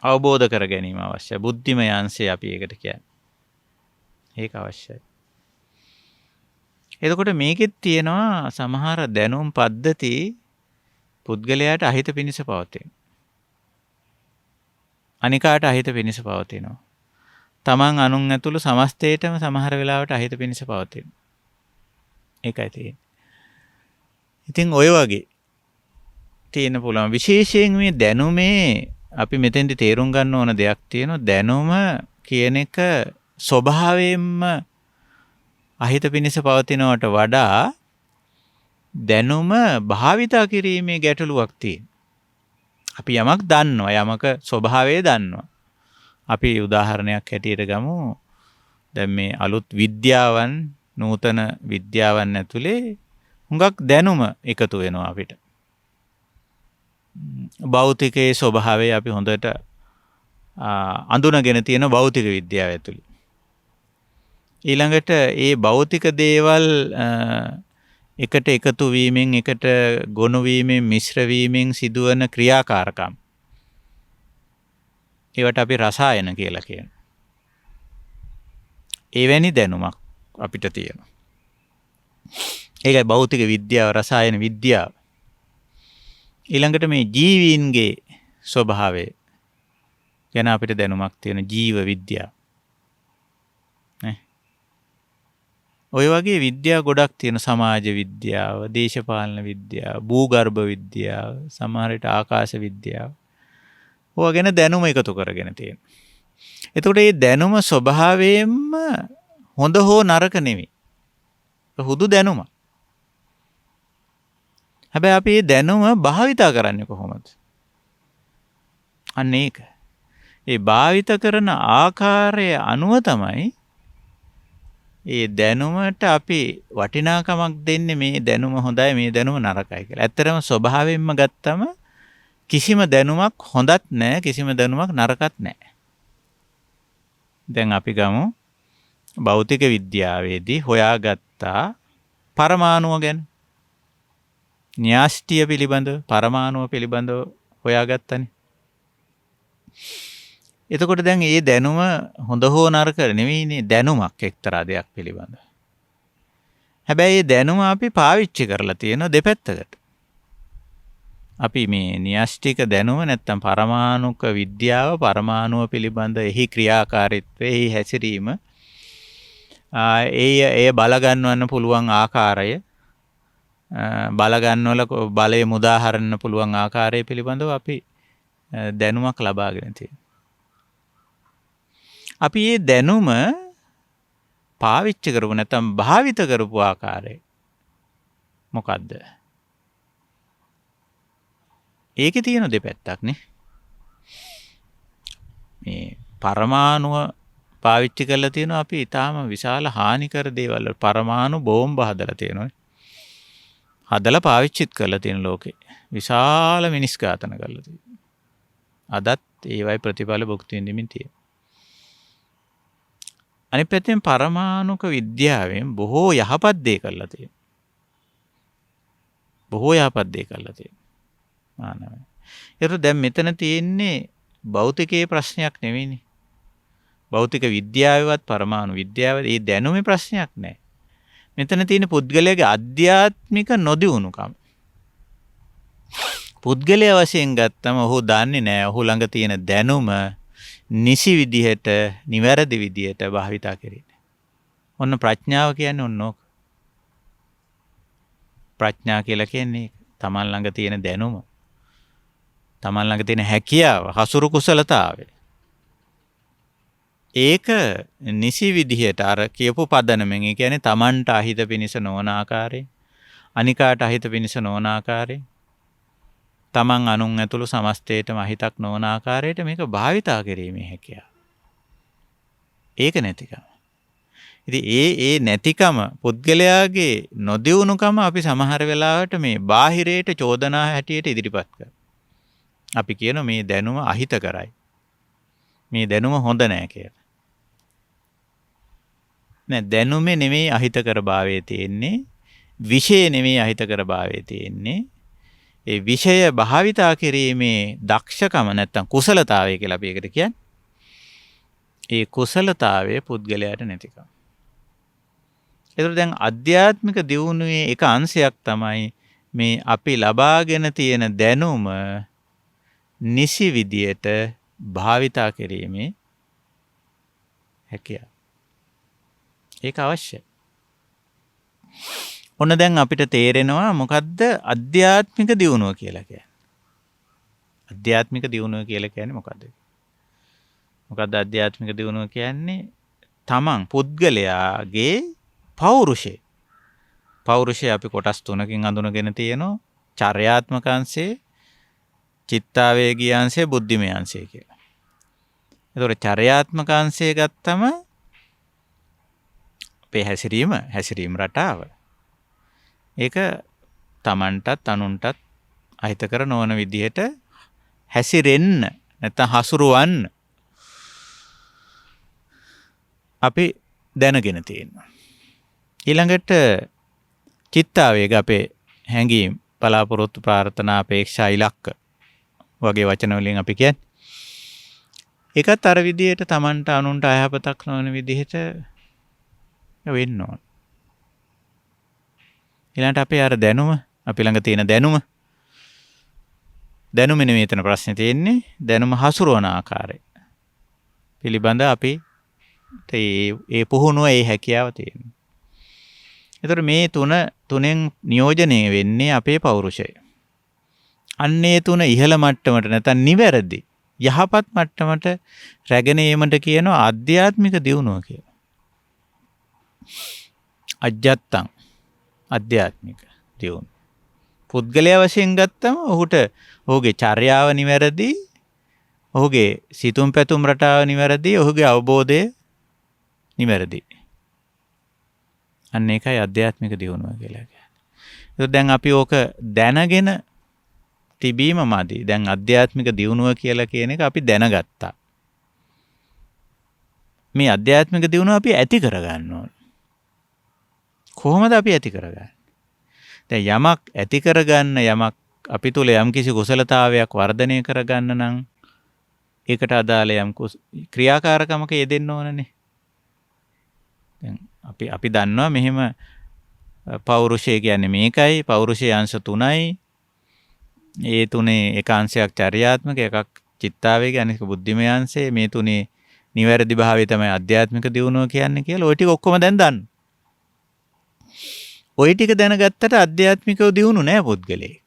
අවබෝධ කර ගැනීම අවශ්‍යයි. බුද්ධිමය අංශය අපි ඒකට කියන්නේ. ඒක අවශ්‍යයි. එතකොට මේකෙත් තියෙනවා සමහර දැනුම් පද්ධති පුද්ගලයාට අහිත පිණිස පවතින. අනිකාට අහිත පිණිස පවතිනවා. තමන් අනුන් ඇතුළු සමස්තයටම සමහර වෙලාවට අහිත පිණිස පවතින. ඒකයි තියෙන්නේ. ඉතින් ඔය වගේ තියෙන පුළුවන් විශේෂයෙන් මේ දැනුමේ අපි මෙතෙන්දි තේරුම් ගන්න ඕන දෙයක් තියෙනවා. දැනුම කියන එක ස්වභාවයෙන්ම අහිත පිණිස පවතිනවට වඩා දැනුම භාවිතා කිරීමේ ගැටලුවක් තියෙනවා. අපි යමක් දන්නවා, යමක ස්වභාවය දන්නවා. අපි උදාහරණයක් හැටියට ගමු. දැන් මේ අලුත් විද්‍යාවන්, නූතන විද්‍යාවන් ඇතුලේ හුඟක් දැනුම එකතු වෙනවා අපිට. භෞතිකයේ ස්වභාවය අපි හොඳට අඳුනගෙන තියෙන භෞතික විද්‍යාව ඇතුලේ. ඊළඟට ඒ භෞතික දේවල් එකට එකතු වීමෙන්, එකට ගොනු වීමෙන්, මිශ්‍ර වීමෙන් සිදුවන ක්‍රියාකාරකම්. ඒවට අපි රසායන කියලා කියනවා. එවැනි දැනුමක් අපිට තියෙනවා. ඒකයි භෞතික විද්‍යාව, රසායන විද්‍යාව. ඊළඟට මේ ජීවීන්ගේ ස්වභාවය ගැන අපිට දැනුමක් තියෙන ජීව විද්‍යාව. ඔය වගේ විද්‍යා ගොඩක් තියෙන. සමාජ විද්‍යාව, දේශපාලන විද්‍යාව, භූගර්භ විද්‍යාව, සමහර විට ආකාශ විද්‍යාව. ඔය ගැන දැනුම එකතු කරගෙන තියෙනවා. එතකොට මේ දැනුම ස්වභාවයෙන්ම හොඳ හෝ නරක නෙවෙයි. හුදු දැනුම. හැබැයි අපි මේ දැනුම භාවිතා කරන්නේ කොහොමද? අන්න ඒක. ඒ භාවිත කරන ආකාරය අනුව තමයි ඒ දැනුමට අපි වටිනාකමක් දෙන්නේ. මේ දැනුම හොඳයි, මේ දැනුම නරකයි කියලා. ඇත්තටම ස්වභාවයෙන්ම ගත්තම කිසිම දැනුමක් හොඳත් නැහැ, කිසිම දැනුමක් නරකත් නැහැ. දැන් අපි ගමු භෞතික විද්‍යාවේදී හොයාගත්තා පරමාණුව ගැන. න්‍යාස්ටිය පිළිබඳව පරමාණුව පිළිබඳව හොයාගත්තනේ. එතකොට දැන් මේ දැනුම හොඳ හෝ නරක නෙවෙයිනේ, දැනුමක් එක්තරා දෙයක් පිළිබඳව. හැබැයි මේ දැනුම අපි පාවිච්චි කරලා තියෙන දෙපැත්තකට. අපි මේ න්‍යාස්ටික දැනුම නැත්තම් පරමාණුක විද්‍යාව, පරමාණුව පිළිබඳ එහි ක්‍රියාකාරීත්වය, එහි හැසිරීම, ඒ බලගන්වන්න පුළුවන් ආකාරය, බලගන්වල බලය මුදාහරන්න පුළුවන් ආකාරය පිළිබඳව අපි දැනුමක් ලබාගෙන තියෙනවා. අපි මේ දැනුම පාවිච්චි කරපු නැත්නම් භාවිත කරපු ආකාරය මොකද්ද? ඒකේ තියෙන දෙපැත්තක් නේ. මේ පරමාණුව පාවිච්චි කරලා තියෙනවා අපි ඊටාම විශාල හානිකර දේවල්. පරමාණු බෝම්බ හදලා තියෙනවා. හදලා පාවිච්චිත් කරලා තියෙන ලෝකේ. විශාල මිනිස් ඝාතන කරලා තියෙනවා. අදත් ඒවයි ප්‍රතිඵල භුක්ති විඳින්මින් තියෙනවා. අනිත් පැත්තෙන් පරමාණුක විද්‍යාවෙන් බොහෝ යහපත් දේ කරලා තියෙනවා. බොහෝ යහපත් දේ කරලා තියෙනවා. මානවය. ඒතර දැන් මෙතන තියෙන්නේ භෞතිකයේ ප්‍රශ්නයක් නෙවෙයිනේ. භෞතික විද්‍යාවේවත් පරමාණු විද්‍යාවේ මේ දැනුමේ ප්‍රශ්නයක් නැහැ. මෙතන තියෙන පුද්ගලයාගේ අධ්‍යාත්මික නොදියුණුකම. පුද්ගලයා වශයෙන් ගත්තම ඔහු දන්නේ නැහැ ඔහු ළඟ තියෙන දැනුම නිසි විදිහට, නිවැරදි විදිහට භාවිතා කරන්නේ. ඔන්න ප්‍රඥාව කියන්නේ ඔන්න ඕක. ප්‍රඥා කියලා කියන්නේ තමන් ළඟ තියෙන දැනුම, තමන් ළඟ තියෙන හැකියාව, හසුරු කුසලතාවය. ඒක නිසි විදිහට අර කියපු පදනමෙන්, ඒ කියන්නේ තමන්ට අහිත පිනිස නොවන ආකාරයෙන්, අනිකාට අහිත පිනිස නොවන ආකාරයෙන්, තමන් අනුන් ඇතුළු සමස්තයටම අහිතක් නොවන ආකාරයට මේක භාවිතා කිරීමේ හැකියාව. ඒක නැතිකම. ඉතින් ඒ නැතිකම, පුද්ගලයාගේ නොදියුණුකම අපි සමහර වෙලාවට මේ බාහිරයට චෝදනා හැටියට ඉදිරිපත් කරනවා. අපි කියන මේ දැනුම අහිත කරයි. මේ දැනුම හොඳ නෑ කියලා. නෑ, දැනුමේ නෙමෙයි අහිතකර භාවයේ තියෙන්නේ. විෂය නෙමෙයි අහිතකර භාවයේ තියෙන්නේ. ඒ විෂය භාවිතා කිරීමේ දක්ෂකම නැත්තම් කුසලතාවය කියලා අපි ඒකට කියන්නේ. ඒ කුසලතාවය පුද්ගලයාට නැතිකම. ඒතර දැන් අධ්‍යාත්මික දියුණුවේ එක අංශයක් තමයි මේ අපි ලබාගෙන තියෙන දැනුම නිසි විදියට භාවිතා කිරීමේ හැකියාව. ඒක අවශ්‍යයි. ඔන්න දැන් අපිට තේරෙනවා මොකද්ද අධ්‍යාත්මික දියුණුව කියලා කියන්නේ. අධ්‍යාත්මික දියුණුව කියලා කියන්නේ මොකද්ද? මොකද්ද අධ්‍යාත්මික දියුණුව කියන්නේ? තමන් පුද්ගලයාගේ පෞරුෂය. පෞරුෂය අපි කොටස් තුනකින් අඳුනගෙන තියෙනවා. චර්යාත්මක අංශය, චිත්තාවේගී අංශය, බුද්ධිමය අංශය කියලා. ඒතකොට චර්යාත්මක අංශය ගත්තම අපේ හැසිරීම රටාව. ඒක තමන්ටත් අනුන්ටත් අහිතකර නොවන විදිහට හැසිරෙන්න නැත්නම් හසුරුවන්න අපි දැනගෙන තියෙනවා. ඊළඟට චිත්තාවේග අපේ හැඟීම්, බලාපොරොත්තු, ප්‍රාර්ථනා, අපේක්ෂා, ඉලක්ක වගේ වචන වලින් අපි කියන්නේ. ඒකත් අර විදිහට තමන්ට අනුන්ට අයහපතක් නොවන විදිහට වෙන්න ඕන. ඊළඟට අපේ අර දැනුම, අපි ළඟ තියෙන දැනුම නෙමෙයි එතන ප්‍රශ්නේ තියෙන්නේ. දැනුම හසුරවන ආකාරය පිළිබඳ අපි ඒ පුහුණුව, ඒ හැකියාව තියෙනවා. ඒතර මේ තුනෙන් නියෝජනය වෙන්නේ අපේ පෞරුෂය. අන්නේ තුන ඉහළ මට්ටමට නැත්නම් නිවැරදි යහපත් මට්ටමට රැගෙන ඒමට කියනවා ආධ්‍යාත්මික දියුණුව කියලා. අජත්තං ආධ්‍යාත්මික දියුණුව. පුද්ගලයා වශයෙන් ගත්තම ඔහුගේ චර්යාව නිවැරදි, ඔහුගේ සිතුම් පැතුම් රටාව නිවැරදි, ඔහුගේ අවබෝධය නිවැරදි. අන්න ඒකයි ආධ්‍යාත්මික දියුණුව කියලා කියන්නේ. ඒක දැන් අපි ඕක දැනගෙන තිබීම මදි. දැන් ආධ්‍යාත්මික දියුණුව කියලා කියන එක අපි දැනගත්තා. මේ අධ්‍යාත්මික දියුණුව අපි ඇති කරගන්න ඕන. කොහොමද අපි ඇති කරගන්නේ? දැන් යමක් ඇති කරගන්න යමක් අපි තුල යම්කිසි කුසලතාවයක් වර්ධනය කරගන්න නම් ඒකට අදාළ යම් ක්‍රියාකාරකමක යෙදෙන්න ඕනනේ. දැන් අපි දන්නවා මෙහෙම පෞරුෂය කියන්නේ මේකයි, පෞරුෂයේ අංශ 3යි. ඒ තුනේ එක අංශයක් චර්යාත්මක, එකක් චිත්තාවේග, අනික බුද්ධිමය අංශය. මේ තුනේ නිවැරදි භාවය තමයි අධ්‍යාත්මික දියුණුව කියන්නේ කියලා. ওই ටික ඔක්කොම දැන් දන්න. ওই ටික දැනගත්තට අධ්‍යාත්මිකව දියුණු නෑ පුද්ගලයෙක්.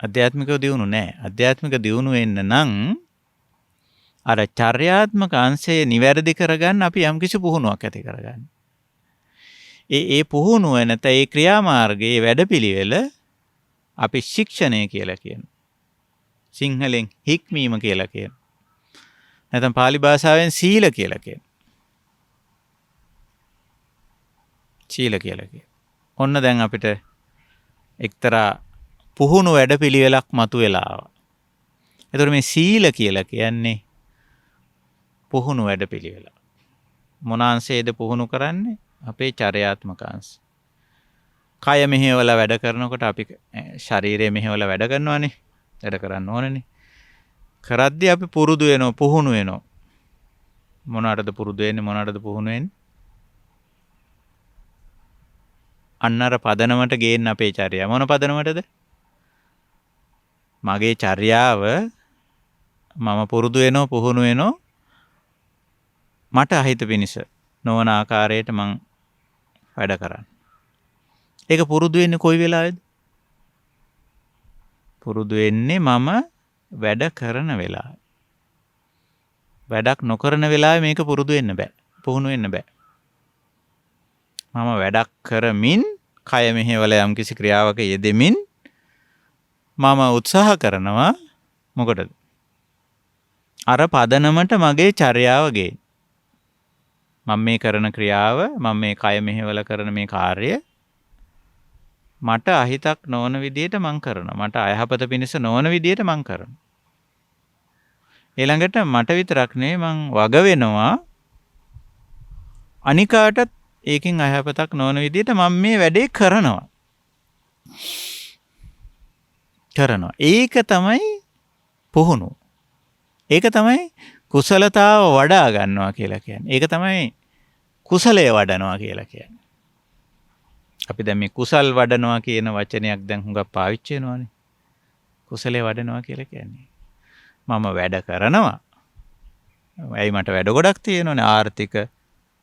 අධ්‍යාත්මිකව දියුණු නෑ. අධ්‍යාත්මික දියුණු වෙන්න නම් අර චර්යාත්මක අංශය නිවැරදි කරගන්න අපි යම්කිසි පුහුණුවක් ඇති කරගන්න. ඒ පුහුණුව නැත්නම් ඒ ක්‍රියාමාර්ගයේ වැඩපිළිවෙල අපි ශික්ෂණය කියලා කියනවා. සිංහලෙන් හික්මීම කියලා කියනවා. නැත්නම් පාලි භාෂාවෙන් සීල කියලා කියනවා. සීල කියලා කියනවා. ඔන්න දැන් අපිට එක්තරා පුහුණු වැඩපිළිවෙලක් මතුවලා ආවා. ඒතර මේ සීල කියලා කියන්නේ පුහුණු වැඩපිළිවෙල. මොන අංශයේද පුහුණු කරන්නේ? අපේ චර්යාත්මක අංශ. කය මෙහෙवला වැඩ කරනකොට අපි ශරීරය මෙහෙवला වැඩ කරනවානේ. වැඩ කරන්න ඕනනේ. කරද්දී අපි පුරුදු වෙනවා, පුහුණු වෙනවා. මොනකටද පුරුදු වෙන්නේ, මොනකටද පුහුණු වෙන්නේ? අන්නර පදනමට ගේන්න අපේ චර්යාව. මොන පදනමටද? මගේ චර්යාව මම පුරුදු වෙනවා, පුහුණු වෙනවා. මට අහිත පිනිස නොවන ආකාරයට මං වැඩ කරන්න. ඒක පුරුදු වෙන්නේ කොයි වෙලාවේද? පුරුදු වෙන්නේ මම වැඩ කරන වෙලාවේ. වැඩක් නොකරන වෙලාවේ මේක පුරුදු වෙන්න බෑ. පුහුණු වෙන්න බෑ. මම වැඩක් කරමින් කය මෙහෙवला යම්කිසි ක්‍රියාවක යෙදෙමින් මම උත්සාහ කරනවා මොකටද? අර පදනමට මගේ චර්යාව ගේන්න. මම මේ කරන ක්‍රියාව, මම මේ කය මෙහෙवला කරන මේ කාර්යය මට අහිතක් නොවන විදියට මං කරනවා. මට අයහපත පිණිස නොවන විදියට මං කරනවා. ඊළඟට මට විතරක් නෙවෙයි මං වග වෙනවා අනිකාටත් ඒකෙන් අයහපතක් නොවන විදියට මම මේ වැඩේ කරනවා. ඒක තමයි පුහුණුව. ඒක තමයි කුසලතාව වඩා ගන්නවා කියලා කියන්නේ. ඒක තමයි කුසලයේ වඩනවා කියලා කියන්නේ. අපි දැන් මේ කුසල් වඩනවා කියන වචනයක් දැන් හුඟක් පාවිච්චි වෙනවානේ. කුසලයේ වඩනවා කියලා කියන්නේ. මම වැඩ කරනවා. ඇයි මට වැඩ ගොඩක් තියෙනවනේ. ආර්ථික,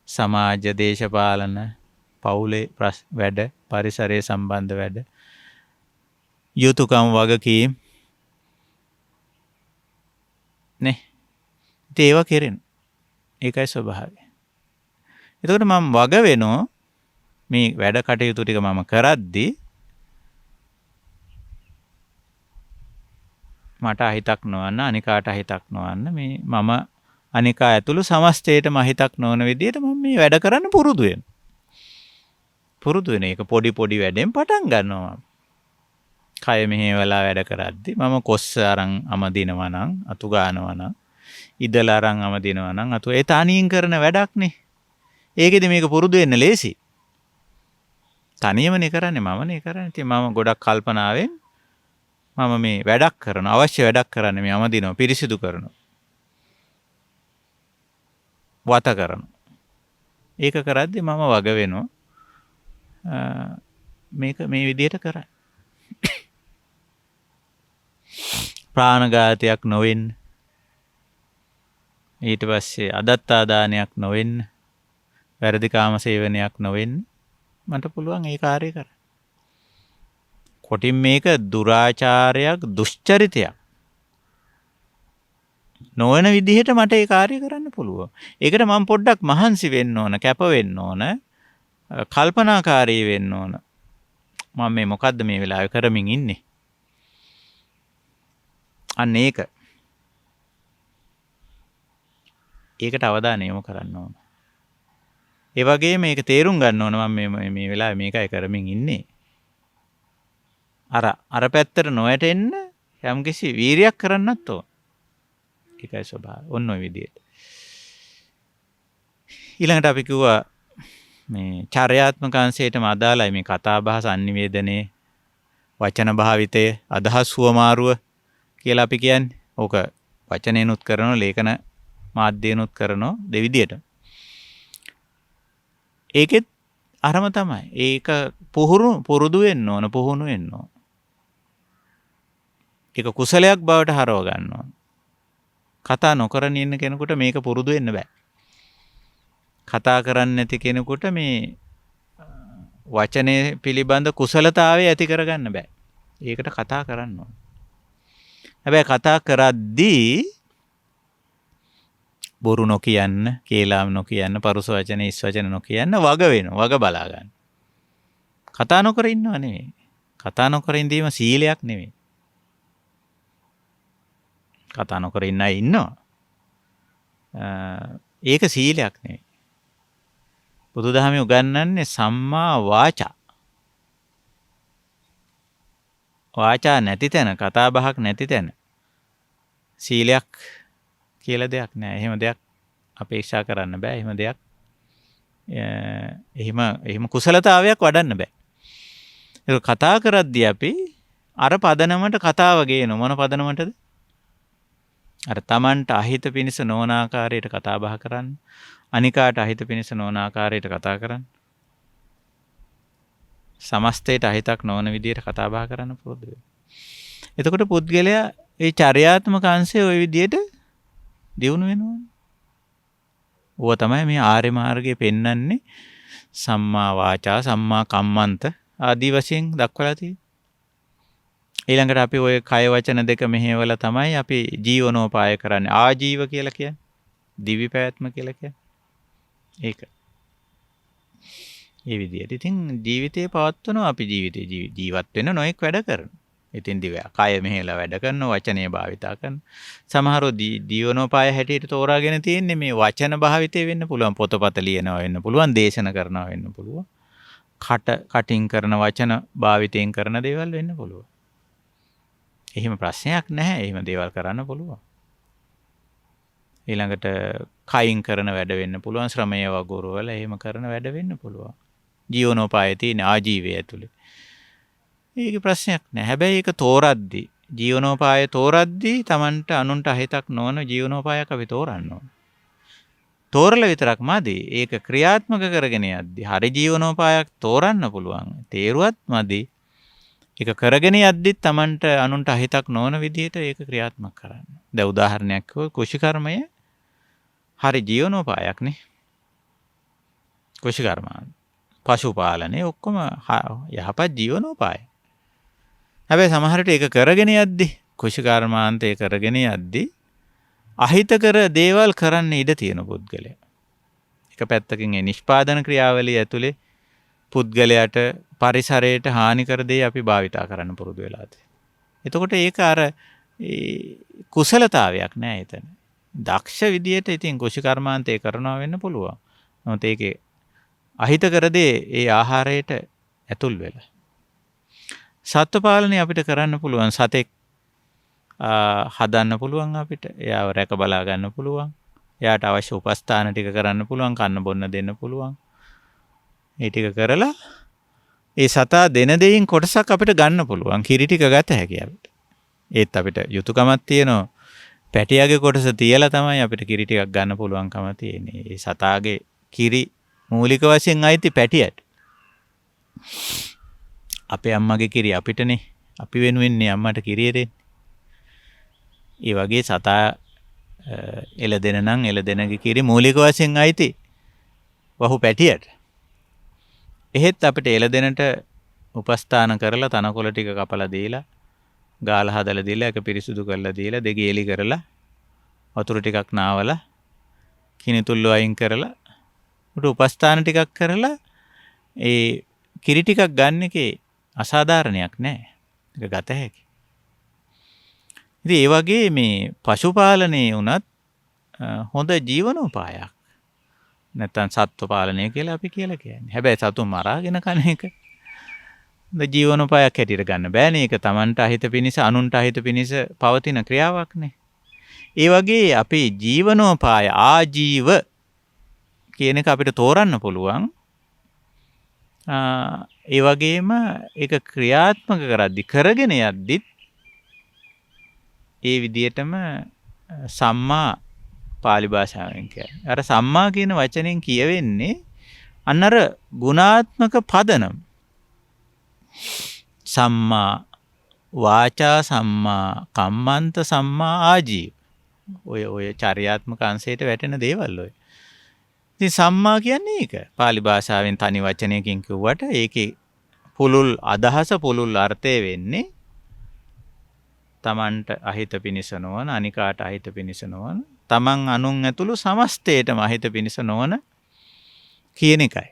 සමාජ, දේශපාලන, පවුලේ වැඩ, පරිසරයේ සම්බන්ධ වැඩ, යුතුයකම් වගකීම් නේ. ඒවා කෙරෙන. ඒකයි ස්වභාවය. එතකොට මම වග වෙනවා මේ වැඩ කටයුතු ටික මම කරද්දී මට අහිතක් නොවන්න, අනිකාට අහිතක් නොවන්න, මේ මම අනිකා ඇතුළු සමස්තයටම අහිතක් නොවන විදිහට මම මේ වැඩ කරන්න පුරුදු වෙනවා. පුරුදු වෙන එක පොඩි පොඩි වැඩෙන් පටන් ගන්නවා. කය මෙහෙवला වැඩ කරද්දී මම කොස්ස අරන් අමදිනවා නම්, අතු ගන්නවා නම්, ඉදල අරන් අමදිනවා නම්, අතු ඒ තනියෙන් කරන වැඩක් නේ. ඒකෙදි මේක පුරුදු වෙන්න ලේසි. තනියමනේ කරන්නේ, මමනේ කරන්නේ. ඉතින් මම ගොඩක් කල්පනාවෙන් මම මේ වැඩක් කරනවා, අවශ්‍ය වැඩක් කරන්නේ මේ අමදිනවා, පිරිසිදු කරනවා, වත කරනවා. ඒක කරද්දී මම වග වෙනවා මේක මේ විදිහට කරන්න. ප්‍රාණඝාතයක් නොවෙන්න, ඊට පස්සේ අදත්තාදානයක් නොවෙන්න, වැරදි කාම සේවනයක් නොවෙන්න මට පුළුවන් ඒ කාර්යය කරන්න. කොටින් මේක දුරාචාරයක්, දුෂ්චරිතයක් නොවන විදිහට මට ඒ කාර්යය කරන්න පුළුවන්. ඒකට මම පොඩ්ඩක් මහන්සි වෙන්න ඕන, කැප වෙන්න ඕන, කල්පනාකාරී වෙන්න ඕන. මම මේ මොකද්ද මේ වෙලාවේ කරමින් ඉන්නේ? අන්න ඒකට අවධානය යොමු කරන්න ඕන. ඒ වගේම මේක තේරුම් ගන්න ඕන මම මේ වෙලාවේ මේකයි කරමින් ඉන්නේ. අර පැත්තට නොයටෙන්න යම්කිසි වීරියක් කරන්නත් ඕන. ඒකයි ස්වභාවය. ඔන්න ඔය විදිහට. ඊළඟට අපි කිව්වා මේ චර්යාත්මක අංශයටම අදාළයි මේ කතා බහ sannivedanaya වචන භාවිතය අදහස් හුවමාරුව කියලා අපි කියන්නේ. ඕක වචනේනුත් කරනවා ලේඛන මාධ්‍යේනුත් කරනවා දෙවිදියට. ඒකෙත් අරම තමයි. ඒක පුරුදු වෙන්න ඕන, පුහුණු වෙන්න ඕන. ඒක කුසලයක් බවට හරව ගන්න ඕන. කතා නොකරන ඉන්න කෙනෙකුට මේක පුරුදු වෙන්න බෑ. කතා කරන්නේ නැති කෙනෙකුට මේ වචනේ පිළිබඳ කුසලතාවය ඇති කරගන්න බෑ. ඒකට කතා කරන්න ඕන. හැබැයි කතා කරද්දී බොරු නොකියන්න, කේලාම් නොකියන්න, පරුස වචන, ඉස් වචන නොකියන්න වග වෙනවා. වග බලා ගන්න. කතා නොකර ඉන්නව නෙවෙයි. කතා නොකර ඉඳීම සීලයක් නෙවෙයි. කතා නොකර ඉන්න අය ඉන්නවා. ඒක සීලයක් නෙවෙයි. බුදුදහමේ උගන්වන්නේ සම්මා වාචා. වාචා නැති තැන, කතා බහක් නැති තැන සීලයක් කියලා දෙයක් නෑ. එහෙම දෙයක් අපේක්ෂා කරන්න බෑ. එහෙම දෙයක් එහෙම කුසලතාවයක් වඩන්න බෑ. ඒක කතා කරද්දී අපි අර පදනමට කතාව ගේන මොන පදනමටද? අර Tamanට අහිත පිණිස නොවන ආකාරයට කතා බහ කරන්න. අනිකාට අහිත පිණිස නොවන ආකාරයට කතා කරන්න. සමස්තයට අහිතක් නොවන විදියට කතා බහ කරන්න පුරුදු වෙන්න. එතකොට පුද්ගලයා ඒ චර්යාත්මක අංශය ওই විදියට දියුණු වෙනවා. ඕවා තමයි මේ ආර්ය මාර්ගයේ පෙන්වන්නේ සම්මා වාචා, සම්මා කම්මන්ත ආදී වශයෙන් දක්වලා තියෙන්නේ. ඊළඟට අපි ওই කය වචන දෙක මෙහෙवला තමයි අපි ජීවනෝපාය කරන්නේ. ආජීව කියලා කියන්නේ. දිවි පැවැත්ම කියලා කියන්නේ. ඒක. ඒ විදිහට. ඉතින් ජීවිතේ පවත්වනවා අපි ජීවිතේ ජීවත් වෙන නොඑක් වැඩ කරනවා. ඉතින් කය මෙහෙලා වැඩ කරනවා, වචනේ භාවිතා කරනවා. සමහරව ජීවනෝපාය හැටියට තෝරාගෙන තියෙන්නේ මේ වචන භාවිතය වෙන්න පුළුවන්. පොතපත ලියනවා වෙන්න පුළුවන්, දේශන කරනවා වෙන්න පුළුවන්. කටින් කරන වචන භාවිතයෙන් කරන දේවල් වෙන්න පුළුවන්. එහෙම ප්‍රශ්නයක් නැහැ. එහෙම දේවල් කරන්න පුළුවන්. ඊළඟට කයින් කරන වැඩ වෙන්න පුළුවන්. ශ්‍රමය වගුරුවල එහෙම කරන වැඩ වෙන්න පුළුවන්. ජීවනෝපායේ තියෙන ආජීවය ඇතුලේ. ඒක ප්‍රශ්නයක් නෑ. හැබැයි ඒක තෝරද්දී ජීවනෝපාය තෝරද්දී Tamanට අනුන්ට අහිතක් නොවන ජීවනෝපායක් අපි තෝරන්න ඕන. තෝරලා විතරක් මදි. ඒක ක්‍රියාත්මක කරගෙන යද්දී හරි ජීවනෝපායක් තෝරන්න පුළුවන්. තේරුවත් මදි. ඒක කරගෙන යද්දිත් Tamanට අනුන්ට අහිතක් නොවන විදිහට ඒක ක්‍රියාත්මක කරන්න. දැන් උදාහරණයක් කිව්වොත් කුෂිකර්මය හරි ජීවනෝපායක් නේ. කුෂිකර්ම පශුපාලනේ ඔක්කොම යහපත් ජීවනෝපාය. හැබැයි සමහරට ඒක කරගෙන යද්දි කුෂිකර්මාන්තය කරගෙන යද්දි අහිතකර දේවල් කරන්න ඉඩ තියෙන පුද්ගලයා. එක පැත්තකින් ඒ නිෂ්පාදන ක්‍රියාවලිය ඇතුලේ පුද්ගලයාට පරිසරයට හානි කර දේ අපි භාවිතා කරන්න පුරුදු වෙලා තියෙනවා. එතකොට ඒක අර කුසලතාවයක් නෑ එතන. දක්ෂ විදියට ඉතින් කුෂිකර්මාන්තය කරනවා වෙන්න පුළුවන්. නමුත් ඒකේ අහිතකර දේ ඒ ආහාරයට ඇතුල් වෙලා. සත්ව පාලනය අපිට කරන්න පුළුවන්. සතෙක් හදන්න පුළුවන් අපිට. එයාව රැක බලා ගන්න පුළුවන්. එයාට අවශ්‍ය උපස්ථාන ටික කරන්න පුළුවන්. කන්න බොන්න දෙන්න පුළුවන්. ඒ ටික කරලා ඒ සතා දෙන දෙයින් කොටසක් අපිට ගන්න පුළුවන්. කිරි ටික ගත හැකියි අපිට. ඒත් අපිට යුතුයකමක් තියෙනවා. පැටියාගේ කොටස තියලා තමයි අපිට කිරි ටිකක් ගන්න පුළුවන්කම තියෙන්නේ. ඒ සතාගේ කිරි මූලික වශයෙන් අයිති පැටියට. අපේ අම්මගේ කිරි අපිටනේ. අපි වෙනුවෙන්නේ අම්මට කිරිය දෙන්නේ. ඒ වගේ සතා එළදෙන නම් එළදෙනගේ කිරි මූලික වශයෙන් අයිති වහු පැටියට. එහෙත් අපිට එළදෙනට උපස්ථාන කරලා තනකොළ ටික කපලා දීලා ගාලා හදලා දීලා ඒක පිරිසුදු කරලා දීලා දෙගේලි කරලා වතුර ටිකක් නාවලා කිනිතුල්ල අයින් කරලා උට උපස්ථාන ටිකක් කරලා ඒ කිරි ටිකක් ගන්න එකේ අසාධාරණයක් නැහැ. ඒක ගත හැකි. ඉතින් ඒ වගේ මේ පශුපාලනයේ උනත් හොඳ ජීවනෝපායක්. නැත්තම් සත්ව පාලනය කියලා අපි කියලා කියන්නේ. හැබැයි සතුන් මරාගෙන කන එක ද ජීවනෝපායක් හැටියට ගන්න බෑනේ. ඒක Tamanට අහිත පිනිස අනුන්ට අහිත පිනිස පවතින ක්‍රියාවක් නේ. ඒ වගේ අපි ජීවනෝපාය ආජීව කියන එක අපිට තෝරන්න පුළුවන්. ඒ වගේම ඒක ක්‍රියාත්මක කරද්දි කරගෙන යද්දිත් ඒ විදිහටම සම්මා පාලි භාෂාවෙන් කියන්නේ. අර සම්මා කියන වචනෙන් කියවෙන්නේ අන්න අර ගුණාත්මක පදනම. සම්මා වාචා සම්මා කම්මන්ත සම්මා ආජීව. ඔය චර්යාත්මක අංශයට වැටෙන දේවල් ඔය. ඉතින් සම්මා කියන්නේ ඒක. පාලි භාෂාවෙන් තනි වචනයකින් කිව්වට ඒකේ පුළුල් අදහස පුළුල් අර්ථය වෙන්නේ තමන්ට අහිත පිණිස නොවන අනිකාට අහිත පිණිස නොවන තමන් අනුන් ඇතුළු සමස්තයටම අහිත පිණිස නොවන කියන එකයි.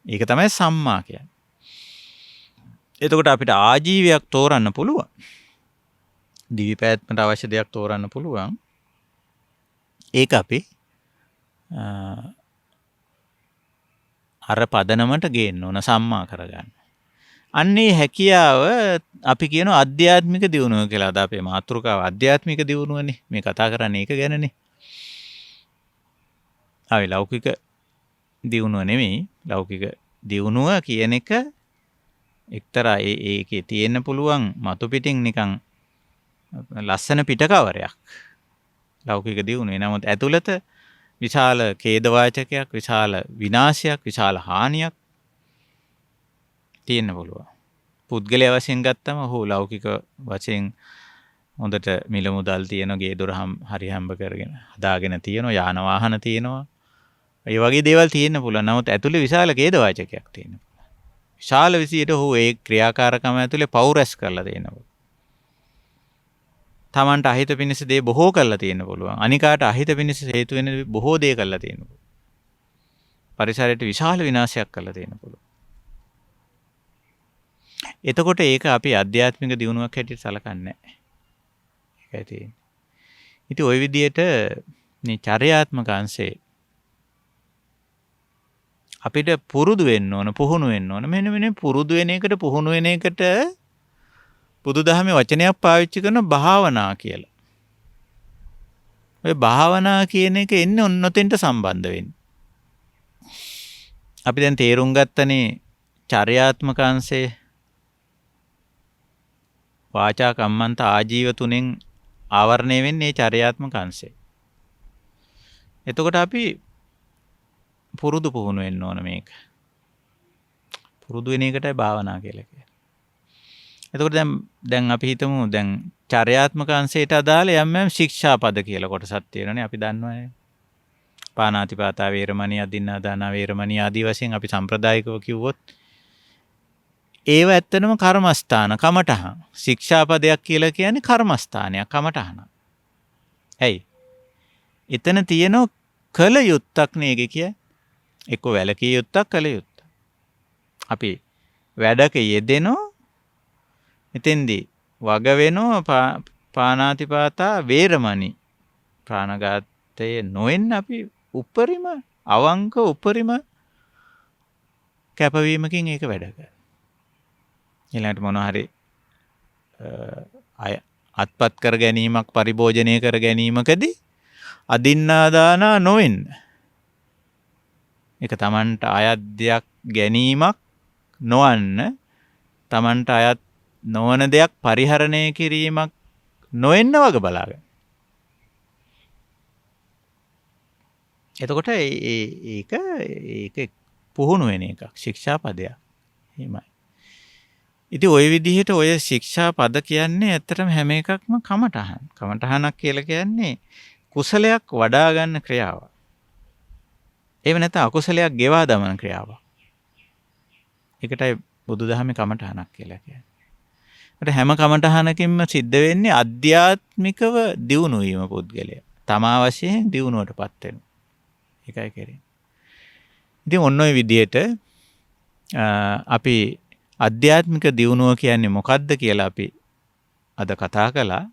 ඒක තමයි සම්මා කියන්නේ. එතකොට අපිට ආජීවයක් තෝරන්න පුළුවන්. දිවි පැවැත්මට අවශ්‍ය දෙයක් තෝරන්න පුළුවන්. ඒක අපි අර පදනමට ගේන්න ඕන සම්මා කරගන්න. අන්නේ හැකියාව අපි කියන අධ්‍යාත්මික දියුණුව කියලා. අද අපේ මාතෘකාව අධ්‍යාත්මික දියුණුවනේ. මේ කතා කරන්නේ ඒක ගැනනේ. ආයි ලෞකික දියුණුව නෙමෙයි. ලෞකික දියුණුව කියන එක එක්තරා ඒකේ තියෙන්න පුළුවන් මතු පිටින් නිකන් ලස්සන පිටකවරයක්. ලෞකික දියුණුවේ නමුත් ඇතුළත විශාල ඛේදවාචකයක්, විශාල විනාශයක්, විශාල හානියක් තියෙන්න පුළුවන්. පුද්ගලයා වශයෙන් ගත්තම ඔහු ලෞකික වශයෙන් හොඳට මිල මුදල් තියෙන, ගේ දොර හරි හම්බ කරගෙන හදාගෙන තියෙනවා, යාන වාහන තියෙනවා. ඒ වගේ දේවල් තියෙන්න පුළුවන්. නමුත් ඇතුලේ විශාල ඛේදවාචකයක් තියෙන්න පුළුවන්. විශාල විදියට ඔහු ඒ ක්‍රියාකාරකම ඇතුලේ පෞරස් කරලා තියෙනවා. තමන්ට අහිත පිණිස දේ බොහෝ කරලා තියෙන්න පුළුවන්. අනිකාට අහිත පිණිස හේතු වෙන බොහෝ දේ කරලා තියෙන්න පුළුවන්. පරිසරයට විශාල විනාශයක් කරලා තියෙන්න පුළුවන්. එතකොට ඒක අපි අධ්‍යාත්මික දියුණුවක් හැටියට සලකන්නේ නැහැ. ඒකයි තියෙන්නේ. ඉතින් ওই විදිහට මේ චර්යාත්මක අංශේ අපිට පුරුදු වෙන්න ඕන, පුහුණු වෙන්න ඕන. මෙන්න මේ පුරුදු වෙන එකට, පුහුණු වෙන එකට බුදුදහමේ වචනයක් පාවිච්චි කරන භාවනා කියලා. ඔය භාවනා කියන එක එන්නේ ඔන්නතෙන්ට සම්බන්ධ වෙන්නේ. අපි දැන් තේරුම් ගත්තනේ චර්යාත්මක අංශේ වාචා කම්මන්ත ආජීව තුනෙන් ආවරණය වෙන්නේ චර්යාත්මක අංශේ. එතකොට අපි පුරුදු පුහුණු වෙන්න ඕන මේක. පුරුදු වෙන එකටයි භාවනා කියලා කියන්නේ. එතකොට දැන් අපි හිතමු දැන් චර්යාත්මක අංශයට අදාළ යම් ශික්ෂාපද කියලා කොටසක් තියෙනනේ අපි දන්නවනේ. පාණාතිපාතා වේරමණී, අදින්නා දාන වේරමණී ආදී වශයෙන් අපි සම්ප්‍රදායිකව කිව්වොත් ඒව ඇත්තනම කර්මස්ථාන, කමඨහන්. ශික්ෂාපදයක් කියලා කියන්නේ කර්මස්ථානයක්, කමඨහන. ඇයි? එතන තියෙන කල යුත්තක් නේද කිය? එක්ක වැලකී යුත්තක්, කල යුත්තක්. අපි වැඩක යෙදෙනෝ එතෙන්දී වග වෙනෝ පාණාතිපාතා වේරමණී ප්‍රාණඝාතය නොවෙන්න අපි උපරිම අවංක උපරිම කැපවීමකින් ඒක වැඩ කරනවා. ඊළඟට මොනවා හරි අත්පත් කර ගැනීමක්, පරිභෝජනය කර ගැනීමකදී අදින්නා දානා නොවෙන්න. ඒක Tamanට අයත් දෙයක් ගැනීමක් නොවන්න, Tamanට අයත් නොවන දෙයක් පරිහරණය කිරීමක් නොවෙන්න වග බලාගන්න. එතකොට ඒක පුහුණු වෙන එකක්, ශික්ෂාපදයක්. එහෙමයි. ඉතින් ওই විදිහට ඔය ශික්ෂාපද කියන්නේ ඇත්තටම හැම එකක්ම කමඨහන්. කමඨහනක් කියලා කියන්නේ කුසලයක් වඩා ගන්න ක්‍රියාවක්. එහෙම නැත්නම් අකුසලයක් ගෙවා දමන ක්‍රියාවක්. ඒකටයි බුදුදහමේ කමඨහනක් කියලා කියන්නේ. ඒකට හැම කමඨහනකින්ම සිද්ධ වෙන්නේ අධ්‍යාත්මිකව දියුණු වීම පුද්ගලයා. තමා වශයෙන් දියුණුවටපත් වෙනවා. ඒකයි කරන්නේ. ඉතින් ඔන්න ඔය විදිහට අපි අධ්‍යාත්මික දියුණුව කියන්නේ මොකක්ද කියලා අපි අද කතා කළා.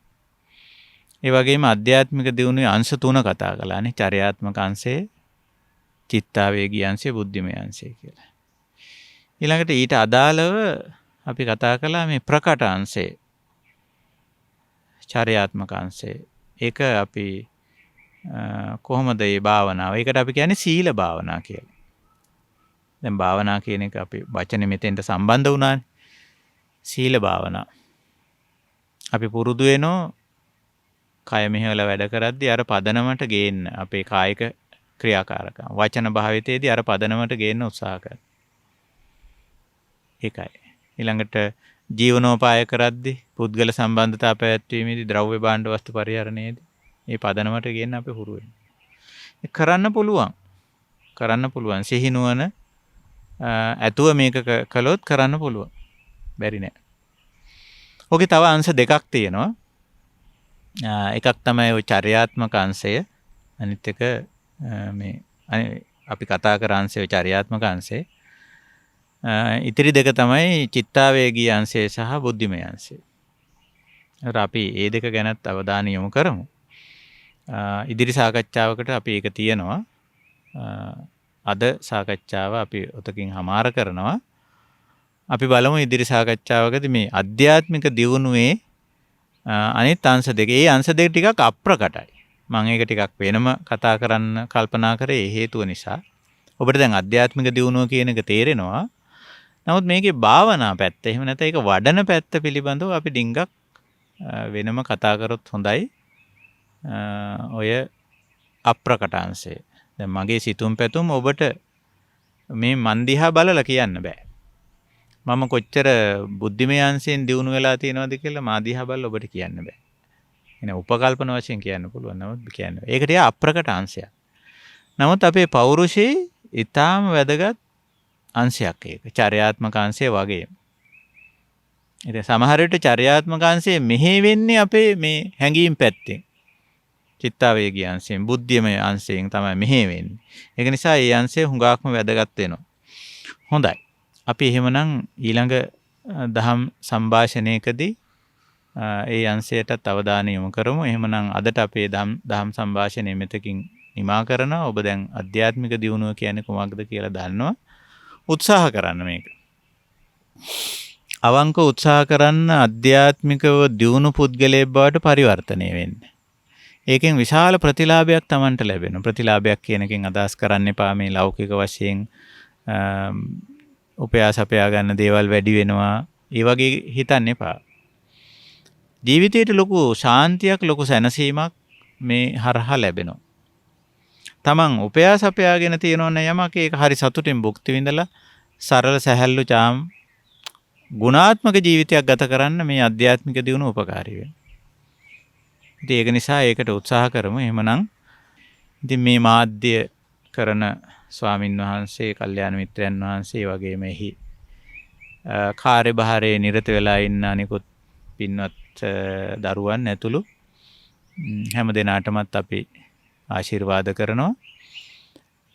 ඒ වගේම අධ්‍යාත්මික දියුණුවේ අංශ 3 කතා කළානේ. චර්යාත්මක අංශය, චිත්තාවේගී අංශය, බුද්ධිමය අංශය කියලා. ඊළඟට ඊට අදාළව අපි කතා කළා මේ ප්‍රකට අංශය, චර්යාත්මක අංශය. ඒක අපි කොහොමද මේ භාවනාව? ඒකට අපි කියන්නේ සීල භාවනා කියලා. දැන් භාවනා කියන එක අපි වචනේ මෙතෙන්ට සම්බන්ධ වුණානේ. සීල භාවනා. අපි පුරුදු වෙනෝ කය මෙහෙवला වැඩ කරද්දී අර පදනමට ගේන්න අපේ කායික ක්‍රියාකාරකම්. වචන භාවිතයේදී අර පදනමට ගේන්න උත්සාහ කරනවා. ඒකයි. ඊළඟට ජීවනෝපාය කරද්දී පුද්ගල සම්බන්ධතා පැවැත්වීමේදී ද්‍රව්‍ය භාණ්ඩ වස්තු පරිහරණයේදී මේ පදනමට ගේන්න අපි හුරු වෙනවා. ඒක කරන්න පුළුවන්. කරන්න පුළුවන්. සිහිනුවන ඇතුව මේක කළොත් කරන්න පුළුවන්. බැරි නෑ. ඔකේ තව අංශ දෙකක් තියෙනවා. එකක් තමයි ওই චර්යාත්මක අංශය. අනිත් එක මේ අපි කතා කර අංශය චර්යාත්මක අංශය. ඉතිරි දෙක තමයි චිත්තාවේගී අංශය සහ බුද්ධිමය අංශය. අපි මේ දෙක ගැනත් අවධානය යොමු කරමු. ඉදිරි සාකච්ඡාවකට අපි ඒක තියනවා. අද සාකච්ඡාව අපි ඔතකින් හමාර කරනවා. අපි බලමු ඉදිරි සාකච්ඡාවකදී මේ අධ්‍යාත්මික දියුණුවේ අනිත් අංශ දෙක. ඒ අංශ දෙක ටිකක් අප්‍රකටයි. මම ඒක ටිකක් වෙනම කතා කරන්න කල්පනා කරේ ඒ හේතුව නිසා. ඔබට දැන් අධ්‍යාත්මික දියුණුව කියන එක තේරෙනවා. නමුත් මේකේ භාවනා පැත්ත, එහෙම නැත්නම් ඒක වඩන පැත්ත පිළිබඳව අපි ඩිංගක් වෙනම කතා කරොත් හොඳයි. ඔය අප්‍රකටාංශය. දැන් මගේ සිතුම් පැතුම් ඔබට මේ මන් දිහා බලලා කියන්න බෑ. මම කොච්චර බුද්ධිමය අංශයෙන් දියුණු වෙලා තියෙනවද කියලා මා දිහා බලලා ඔබට කියන්න බෑ. එනේ උපකල්පන වශයෙන් කියන්න පුළුවන්. නමුත් කියන්න බෑ. ඒක ටික අප්‍රකට අංශයක්. නමුත් අපේ පෞරුෂයේ ඊටාම වැදගත් අංශයක් ඒක. චර්යාත්මක අංශය වගේ. ඉතින් සමහර විට චර්යාත්මක අංශය මෙහෙ වෙන්නේ අපේ මේ හැඟීම් පැත්තෙන්. චිත්තාවේගී අංශයෙන්, බුද්ධිමය අංශයෙන් තමයි මෙහෙ වෙන්නේ. ඒක නිසා මේ අංශය හුඟක්ම වැදගත් වෙනවා. හොඳයි. අපි එහෙමනම් ඊළඟ දහම් සංഭാෂණයකදී ඒ අංශයටත් අවධානය යොමු කරමු. එහෙමනම් අදට අපේ දහම් සංഭാෂණය මෙතකින් නිමා කරනවා. ඔබ දැන් අධ්‍යාත්මික දියුණුව කියන්නේ කොහොමද කියලා දන්නවා. උත්සාහ කරන්න මේක. අවංක උත්සාහ කරන්න අධ්‍යාත්මිකව දියුණු පුද්ගලයෙක් බවට පරිවර්තනය වෙන්න. ඒකෙන් විශාල ප්‍රතිලාභයක් Tamanට ලැබෙනවා. ප්‍රතිලාභයක් කියන එකෙන් අදහස් කරන්න එපා මේ ලෞකික වශයෙන් උපයාසපයා ගන්න දේවල් වැඩි වෙනවා. ඒ වගේ හිතන්න එපා. ජීවිතේට ලොකු ශාන්තියක්, ලොකු සැනසීමක් මේ හරහා ලැබෙනවා. Taman උපයාසපයාගෙන තියෙනවනේ යමක ඒක හරි සතුටින් භුක්ති විඳලා සරල සැහැල්ලු චාම් ගුණාත්මක ජීවිතයක් ගත කරන්න මේ අධ්‍යාත්මික දියුණුව උපකාරී වෙනවා. ඉතින් ඒක නිසා ඒකට උත්සාහ කරමු. එහෙමනම් ඉතින් මේ මාධ්‍ය කරන ස්වාමින් වහන්සේ, කල්යාණ මිත්‍රයන් වහන්සේ වගේම එහි කාර්යභාරයේ නිරත වෙලා ඉන්න අනිකුත් පින්වත් දරුවන් ඇතුළු හැම දෙනාටමත් අපි ආශිර්වාද කරනවා.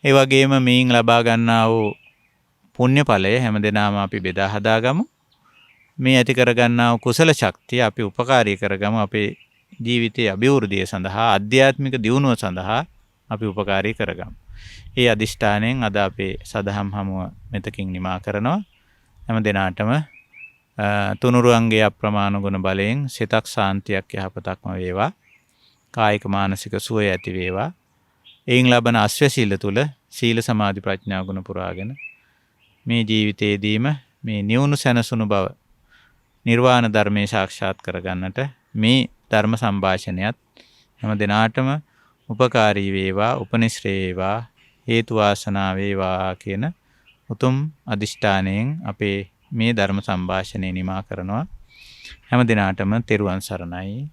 ඒ වගේම මේන් ලබා ගන්නා වූ පුණ්‍ය ඵලය හැම දෙනාම අපි බෙදා හදාගමු. මේ ඇති කර ගන්නා වූ කුසල ශක්තිය අපි උපකාරී කරගමු. අපේ ජීවිතයේ අභිවෘද්ධිය සඳහා, ආධ්‍යාත්මික දියුණුව සඳහා අපි උපකාරී කරගමු. ඒ අදිෂ්ඨානයෙන් අද අපේ සදහම් හමුව මෙතකින් නිමා කරනවා. හැම දිනාටම තුනුරුවන්ගේ අප්‍රමාණ ගුණ බලයෙන් සිතක් ශාන්තියක් යහපතක්ම වේවා. කායික මානසික සුවය ඇති වේවා. එයින් ලබන අශ්වශීල තුල සීල සමාධි ප්‍රඥා ගුණ පුරාගෙන මේ ජීවිතයේදීම මේ නිවුණු සැනසුණු බව නිර්වාණ ධර්මයේ සාක්ෂාත් කරගන්නට මේ ධර්ම සංഭാෂණයත් හැම දිනාටම උපකාරී වේවා, උපනිශ්‍රේ වේවා, හේතු වාසනා වේවා කියන උතුම් අදිෂ්ඨානයෙන් අපේ මේ ධර්ම සංഭാෂණය නිමා කරනවා. හැම දිනාටම තෙරුවන් සරණයි.